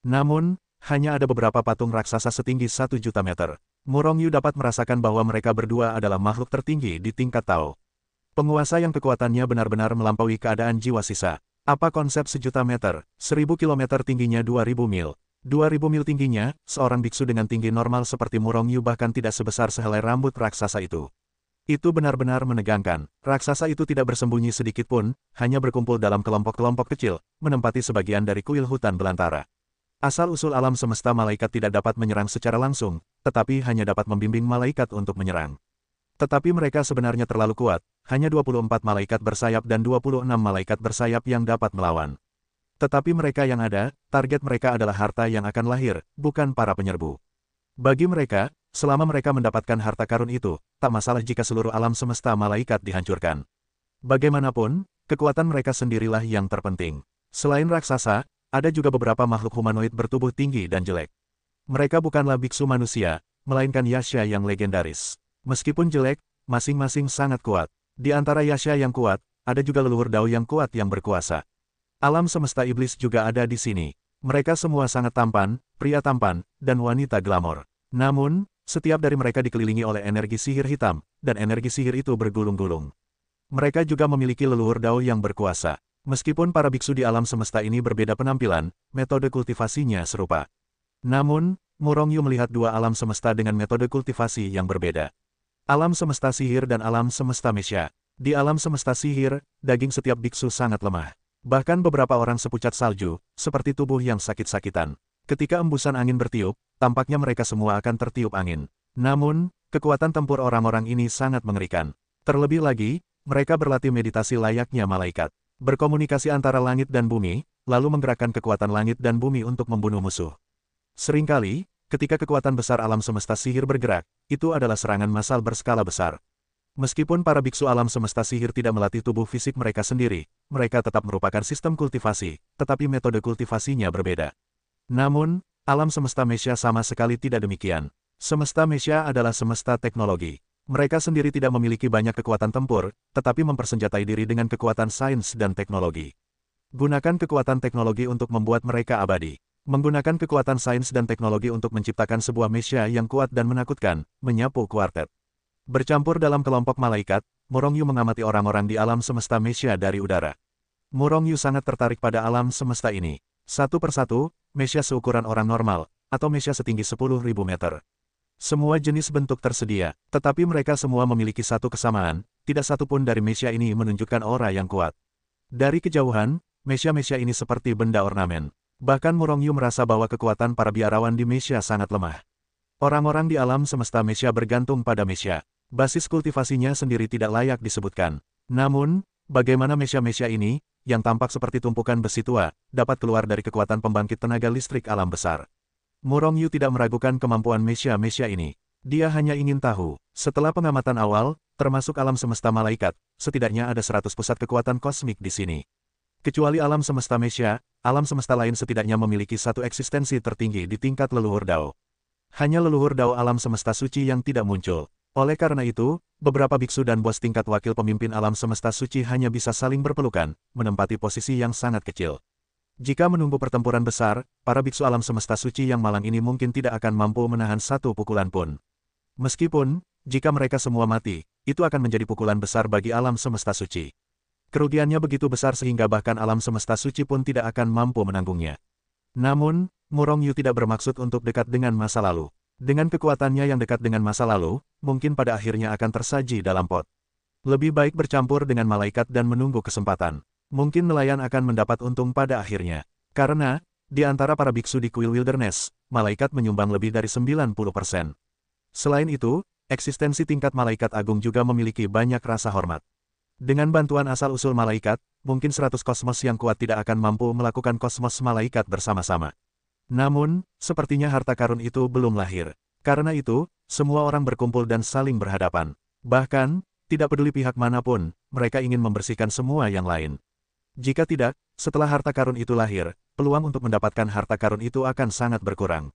Namun, hanya ada beberapa patung raksasa setinggi 1 juta meter. Murong Yu dapat merasakan bahwa mereka berdua adalah makhluk tertinggi di tingkat Tao. Penguasa yang kekuatannya benar-benar melampaui keadaan jiwa sisa. Apa konsep 1 juta meter, 1000 kilometer tingginya 2000 mil. 2000 mil tingginya, seorang biksu dengan tinggi normal seperti Murong Yu bahkan tidak sebesar sehelai rambut raksasa itu. Itu benar-benar menegangkan. Raksasa itu tidak bersembunyi sedikit pun, hanya berkumpul dalam kelompok-kelompok kecil, menempati sebagian dari kuil hutan belantara. Asal-usul alam semesta malaikat tidak dapat menyerang secara langsung, tetapi hanya dapat membimbing malaikat untuk menyerang. Tetapi mereka sebenarnya terlalu kuat, hanya 24 malaikat bersayap dan 26 malaikat bersayap yang dapat melawan. Tetapi mereka yang ada, target mereka adalah harta yang akan lahir, bukan para penyerbu. Bagi mereka, selama mereka mendapatkan harta karun itu, tak masalah jika seluruh alam semesta malaikat dihancurkan. Bagaimanapun, kekuatan mereka sendirilah yang terpenting. Selain raksasa, ada juga beberapa makhluk humanoid bertubuh tinggi dan jelek. Mereka bukanlah biksu manusia, melainkan Yasha yang legendaris. Meskipun jelek, masing-masing sangat kuat. Di antara Yasha yang kuat, ada juga leluhur Dao yang kuat yang berkuasa. Alam semesta iblis juga ada di sini. Mereka semua sangat tampan, pria tampan, dan wanita glamor. Namun, setiap dari mereka dikelilingi oleh energi sihir hitam, dan energi sihir itu bergulung-gulung. Mereka juga memiliki leluhur Dao yang berkuasa. Meskipun para biksu di alam semesta ini berbeda penampilan, metode kultivasinya serupa. Namun, Murong Yu melihat dua alam semesta dengan metode kultivasi yang berbeda. Alam semesta sihir dan alam semesta mesya. Di alam semesta sihir, daging setiap biksu sangat lemah. Bahkan beberapa orang sepucat salju, seperti tubuh yang sakit-sakitan. Ketika embusan angin bertiup, tampaknya mereka semua akan tertiup angin. Namun, kekuatan tempur orang-orang ini sangat mengerikan. Terlebih lagi, mereka berlatih meditasi layaknya malaikat. Berkomunikasi antara langit dan bumi, lalu menggerakkan kekuatan langit dan bumi untuk membunuh musuh. Seringkali, ketika kekuatan besar alam semesta sihir bergerak, itu adalah serangan massal berskala besar. Meskipun para biksu alam semesta sihir tidak melatih tubuh fisik mereka sendiri, mereka tetap merupakan sistem kultivasi, tetapi metode kultivasinya berbeda. Namun, alam semesta mesya sama sekali tidak demikian. Semesta mesya adalah semesta teknologi. Mereka sendiri tidak memiliki banyak kekuatan tempur, tetapi mempersenjatai diri dengan kekuatan sains dan teknologi. Gunakan kekuatan teknologi untuk membuat mereka abadi. Menggunakan kekuatan sains dan teknologi untuk menciptakan sebuah mesya yang kuat dan menakutkan, menyapu kuartet. Bercampur dalam kelompok malaikat, Murongyu mengamati orang-orang di alam semesta Mesya dari udara. Murongyu sangat tertarik pada alam semesta ini. Satu persatu, Mesya seukuran orang normal, atau Mesya setinggi 10.000 meter. Semua jenis bentuk tersedia, tetapi mereka semua memiliki satu kesamaan, tidak satu pun dari Mesya ini menunjukkan aura yang kuat. Dari kejauhan, Mesya-Mesya ini seperti benda ornamen. Bahkan Murongyu merasa bahwa kekuatan para biarawan di Mesya sangat lemah. Orang-orang di alam semesta Mesya bergantung pada Mesya. Basis kultivasinya sendiri tidak layak disebutkan. Namun, bagaimana Mesya-Mesya ini, yang tampak seperti tumpukan besi tua, dapat keluar dari kekuatan pembangkit tenaga listrik alam besar? Murongyu tidak meragukan kemampuan Mesya-Mesya ini. Dia hanya ingin tahu, setelah pengamatan awal, termasuk alam semesta malaikat, setidaknya ada 100 pusat kekuatan kosmik di sini. Kecuali alam semesta Mesya, alam semesta lain setidaknya memiliki satu eksistensi tertinggi di tingkat leluhur Dao. Hanya leluhur Dao alam semesta suci yang tidak muncul. Oleh karena itu, beberapa biksu dan bos tingkat wakil pemimpin alam semesta suci hanya bisa saling berpelukan, menempati posisi yang sangat kecil. Jika menunggu pertempuran besar, para biksu alam semesta suci yang malang ini mungkin tidak akan mampu menahan satu pukulan pun. Meskipun, jika mereka semua mati, itu akan menjadi pukulan besar bagi alam semesta suci. Kerugiannya begitu besar sehingga bahkan alam semesta suci pun tidak akan mampu menanggungnya. Namun, Murongyu tidak bermaksud untuk dekat dengan masa lalu. Dengan kekuatannya yang dekat dengan masa lalu, mungkin pada akhirnya akan tersaji dalam pot. Lebih baik bercampur dengan malaikat dan menunggu kesempatan. Mungkin nelayan akan mendapat untung pada akhirnya. Karena, di antara para biksu di Kuil Wilderness, malaikat menyumbang lebih dari 90%. Selain itu, eksistensi tingkat malaikat agung juga memiliki banyak rasa hormat. Dengan bantuan asal-usul malaikat, mungkin 100 kosmos yang kuat tidak akan mampu melakukan kosmos malaikat bersama-sama. Namun, sepertinya harta karun itu belum lahir. Karena itu, semua orang berkumpul dan saling berhadapan. Bahkan, tidak peduli pihak manapun, mereka ingin membersihkan semua yang lain. Jika tidak, setelah harta karun itu lahir, peluang untuk mendapatkan harta karun itu akan sangat berkurang.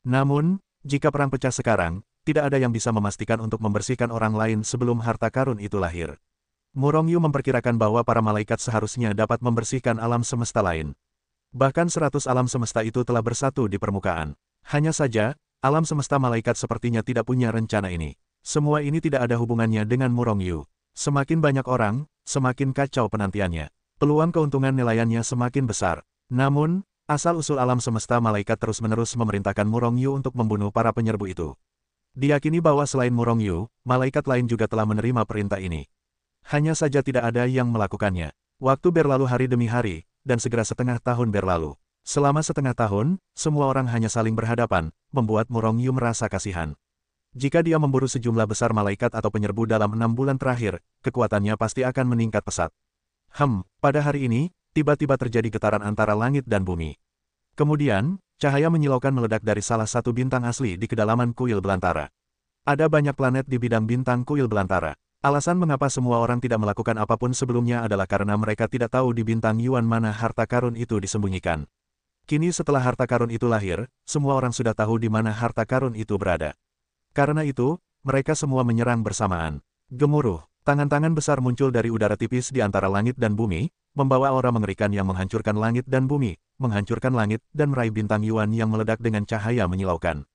Namun, jika perang pecah sekarang, tidak ada yang bisa memastikan untuk membersihkan orang lain sebelum harta karun itu lahir. Murongyu memperkirakan bahwa para malaikat seharusnya dapat membersihkan alam semesta lain. Bahkan 100 alam semesta itu telah bersatu di permukaan. Hanya saja, alam semesta malaikat sepertinya tidak punya rencana ini. Semua ini tidak ada hubungannya dengan Murongyu. Semakin banyak orang, semakin kacau penantiannya. Peluang keuntungan nelayannya semakin besar. Namun, asal-usul alam semesta malaikat terus-menerus memerintahkan Murongyu untuk membunuh para penyerbu itu. Diyakini bahwa selain Murongyu, malaikat lain juga telah menerima perintah ini. Hanya saja tidak ada yang melakukannya. Waktu berlalu hari demi hari, dan segera setengah tahun berlalu. Selama setengah tahun, semua orang hanya saling berhadapan, membuat Murongyu merasa kasihan. Jika dia memburu sejumlah besar malaikat atau penyerbu dalam 6 bulan terakhir, kekuatannya pasti akan meningkat pesat. Pada hari ini, tiba-tiba terjadi getaran antara langit dan bumi. Kemudian, cahaya menyilaukan meledak dari salah satu bintang asli di kedalaman kuil belantara. Ada banyak planet di bidang bintang kuil belantara. Alasan mengapa semua orang tidak melakukan apapun sebelumnya adalah karena mereka tidak tahu di bintang Yuan mana harta karun itu disembunyikan. Kini setelah harta karun itu lahir, semua orang sudah tahu di mana harta karun itu berada. Karena itu, mereka semua menyerang bersamaan. Gemuruh, tangan-tangan besar muncul dari udara tipis di antara langit dan bumi, membawa aura mengerikan yang menghancurkan langit dan bumi, menghancurkan langit dan meraih bintang Yuan yang meledak dengan cahaya menyilaukan.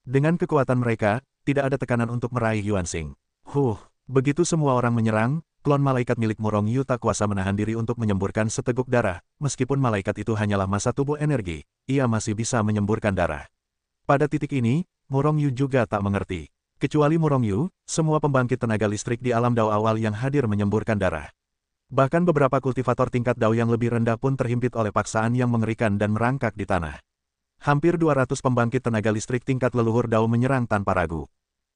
Dengan kekuatan mereka, tidak ada tekanan untuk meraih Yuansing. Begitu semua orang menyerang, klon malaikat milik Murongyu tak kuasa menahan diri untuk menyemburkan seteguk darah, meskipun malaikat itu hanyalah massa tubuh energi, ia masih bisa menyemburkan darah. Pada titik ini, Murongyu juga tak mengerti. Kecuali Murongyu, semua pembangkit tenaga listrik di alam Dao awal yang hadir menyemburkan darah. Bahkan beberapa kultivator tingkat Dao yang lebih rendah pun terhimpit oleh paksaan yang mengerikan dan merangkak di tanah. Hampir 200 pembangkit tenaga listrik tingkat leluhur Dao menyerang tanpa ragu.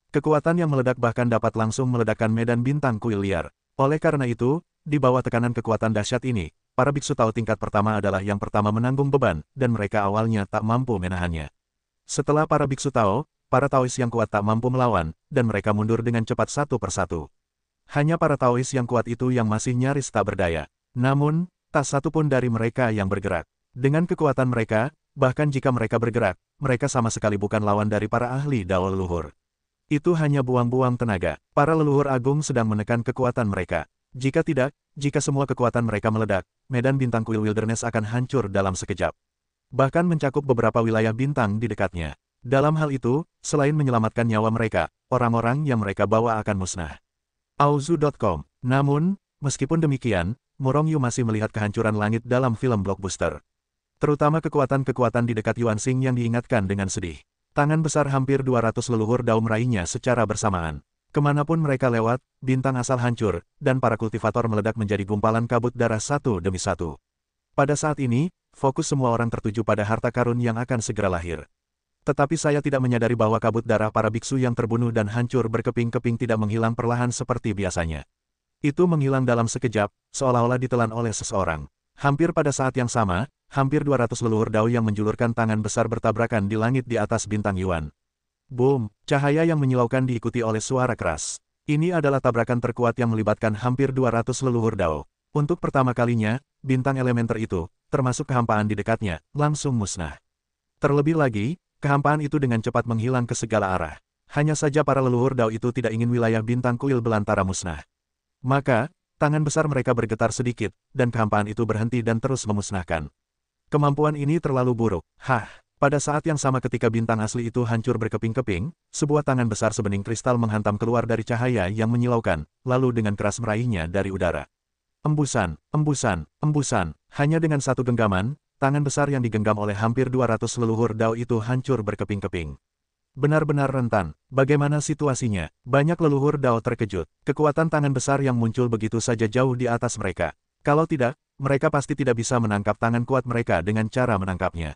Kekuatan yang meledak bahkan dapat langsung meledakkan medan bintang kuil liar. Oleh karena itu, di bawah tekanan kekuatan dahsyat ini, para biksu Tao tingkat pertama adalah yang pertama menanggung beban, dan mereka awalnya tak mampu menahannya. Setelah para biksu Tao, para Taois yang kuat tak mampu melawan, dan mereka mundur dengan cepat satu persatu. Hanya para Taois yang kuat itu yang masih nyaris tak berdaya. Namun, tak satu pun dari mereka yang bergerak. Dengan kekuatan mereka, bahkan jika mereka bergerak, mereka sama sekali bukan lawan dari para ahli Dao leluhur. Itu hanya buang-buang tenaga. Para leluhur agung sedang menekan kekuatan mereka. Jika tidak, jika semua kekuatan mereka meledak, medan bintang kuil Wilderness akan hancur dalam sekejap. Bahkan mencakup beberapa wilayah bintang di dekatnya. Dalam hal itu, selain menyelamatkan nyawa mereka, orang-orang yang mereka bawa akan musnah. Auzu.com. Namun, meskipun demikian, Murong Yu masih melihat kehancuran langit dalam film blockbuster. Terutama kekuatan-kekuatan di dekat Yuan Xing yang diingatkan dengan sedih. Tangan besar hampir 200 leluhur Dao meraihnya secara bersamaan. Kemanapun mereka lewat, bintang asal hancur, dan para kultivator meledak menjadi gumpalan kabut darah satu demi satu. Pada saat ini, fokus semua orang tertuju pada harta karun yang akan segera lahir. Tetapi saya tidak menyadari bahwa kabut darah para biksu yang terbunuh dan hancur berkeping-keping tidak menghilang perlahan seperti biasanya. Itu menghilang dalam sekejap, seolah-olah ditelan oleh seseorang. Hampir pada saat yang sama, hampir 200 leluhur Dao yang menjulurkan tangan besar bertabrakan di langit di atas bintang Yuan. Boom! Cahaya yang menyilaukan diikuti oleh suara keras. Ini adalah tabrakan terkuat yang melibatkan hampir 200 leluhur Dao. Untuk pertama kalinya, bintang elementer itu, termasuk kehampaan di dekatnya, langsung musnah. Terlebih lagi, kehampaan itu dengan cepat menghilang ke segala arah. Hanya saja para leluhur Dao itu tidak ingin wilayah bintang kuil belantara musnah. Maka, tangan besar mereka bergetar sedikit, dan kehampaan itu berhenti dan terus memusnahkan. Kemampuan ini terlalu buruk. Pada saat yang sama ketika bintang asli itu hancur berkeping-keping, sebuah tangan besar sebening kristal menghantam keluar dari cahaya yang menyilaukan, lalu dengan keras meraihnya dari udara. Embusan, embusan, embusan. Hanya dengan satu genggaman, tangan besar yang digenggam oleh hampir 200 leluhur Dao itu hancur berkeping-keping. Benar-benar rentan. Bagaimana situasinya? Banyak leluhur Dao terkejut. Kekuatan tangan besar yang muncul begitu saja jauh di atas mereka. Kalau tidak, mereka pasti tidak bisa menangkap tangan kuat mereka dengan cara menangkapnya.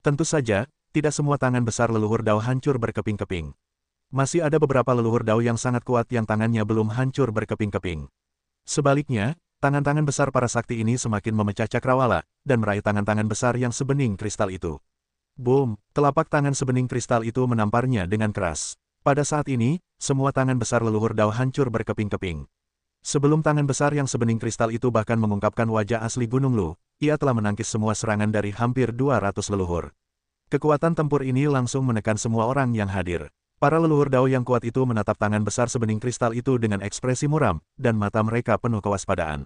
Tentu saja, tidak semua tangan besar leluhur Dao hancur berkeping-keping. Masih ada beberapa leluhur Dao yang sangat kuat yang tangannya belum hancur berkeping-keping. Sebaliknya, tangan-tangan besar para sakti ini semakin memecah cakrawala, dan meraih tangan-tangan besar yang sebening kristal itu. Boom! Telapak tangan sebening kristal itu menamparnya dengan keras. Pada saat ini, semua tangan besar leluhur Dao hancur berkeping-keping. Sebelum tangan besar yang sebening kristal itu bahkan mengungkapkan wajah asli Gunung Lu, ia telah menangkis semua serangan dari hampir 200 leluhur. Kekuatan tempur ini langsung menekan semua orang yang hadir. Para leluhur Dao yang kuat itu menatap tangan besar sebening kristal itu dengan ekspresi muram, dan mata mereka penuh kewaspadaan.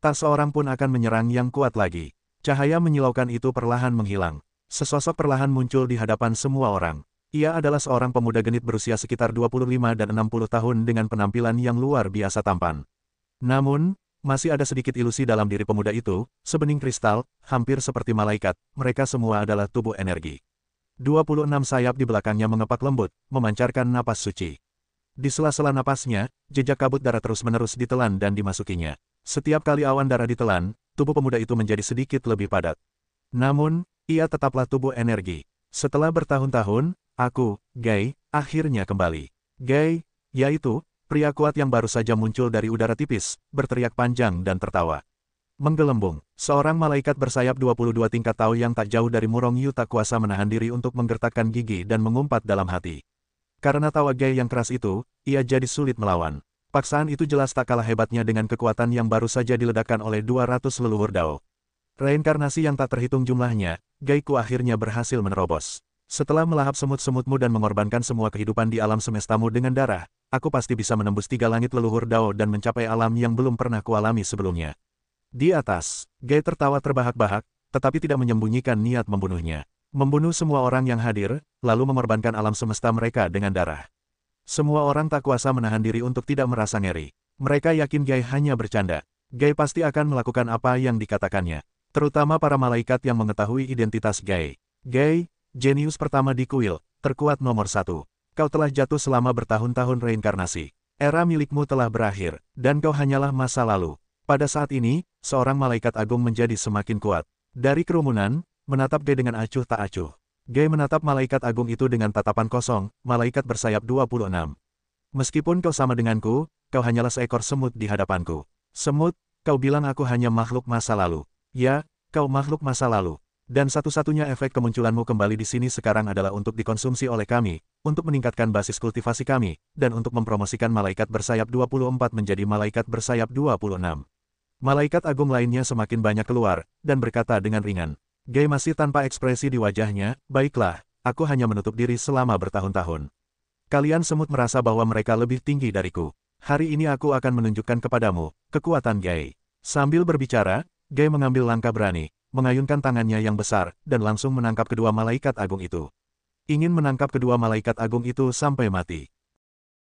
Tak seorang pun akan menyerang yang kuat lagi. Cahaya menyilaukan itu perlahan menghilang. Sesosok perlahan muncul di hadapan semua orang. Ia adalah seorang pemuda genit berusia sekitar 25 dan 60 tahun dengan penampilan yang luar biasa tampan. Namun, masih ada sedikit ilusi dalam diri pemuda itu, sebening kristal, hampir seperti malaikat, mereka semua adalah tubuh energi. 26 sayap di belakangnya mengepak lembut, memancarkan napas suci. Di sela-sela napasnya, jejak kabut darah terus-menerus ditelan dan dimasukinya. Setiap kali awan darah ditelan, tubuh pemuda itu menjadi sedikit lebih padat. Namun, ia tetaplah tubuh energi. Setelah bertahun-tahun, aku, Gai, akhirnya kembali. Gai, yaitu, pria kuat yang baru saja muncul dari udara tipis, berteriak panjang dan tertawa. Menggelembung, seorang malaikat bersayap 22 tingkat Tao yang tak jauh dari Murong Yu tak kuasa menahan diri untuk menggertakkan gigi dan mengumpat dalam hati. Karena tawa Gai yang keras itu, ia jadi sulit melawan. Paksaan itu jelas tak kalah hebatnya dengan kekuatan yang baru saja diledakkan oleh 200 leluhur Dao. Reinkarnasi yang tak terhitung jumlahnya, Gaiku akhirnya berhasil menerobos. Setelah melahap semut-semutmu dan mengorbankan semua kehidupan di alam semestamu dengan darah, aku pasti bisa menembus 3 langit leluhur Dao dan mencapai alam yang belum pernah kualami sebelumnya. Di atas, Gai tertawa terbahak-bahak, tetapi tidak menyembunyikan niat membunuhnya. Membunuh semua orang yang hadir, lalu mengorbankan alam semesta mereka dengan darah. Semua orang tak kuasa menahan diri untuk tidak merasa ngeri. Mereka yakin Gai hanya bercanda. Gai pasti akan melakukan apa yang dikatakannya. Terutama para malaikat yang mengetahui identitas Gai. Gai, jenius pertama di kuil, terkuat nomor 1. Kau telah jatuh selama bertahun-tahun reinkarnasi. Era milikmu telah berakhir, dan kau hanyalah masa lalu. Pada saat ini, seorang malaikat agung menjadi semakin kuat. Dari kerumunan, menatap Gai dengan acuh tak acuh. Gai menatap malaikat agung itu dengan tatapan kosong, malaikat bersayap 26. Meskipun kau sama denganku, kau hanyalah seekor semut di hadapanku. Semut, kau bilang aku hanya makhluk masa lalu. Ya, kau makhluk masa lalu. Dan satu-satunya efek kemunculanmu kembali di sini sekarang adalah untuk dikonsumsi oleh kami, untuk meningkatkan basis kultivasi kami, dan untuk mempromosikan malaikat bersayap 24 menjadi malaikat bersayap 26. Malaikat agung lainnya semakin banyak keluar, dan berkata dengan ringan. Gai masih tanpa ekspresi di wajahnya, baiklah, aku hanya menutup diri selama bertahun-tahun. Kalian semut merasa bahwa mereka lebih tinggi dariku. Hari ini aku akan menunjukkan kepadamu, kekuatan Gai. Sambil berbicara, Gai mengambil langkah berani, mengayunkan tangannya yang besar, dan langsung menangkap kedua malaikat agung itu. ingin menangkap kedua malaikat agung itu sampai mati.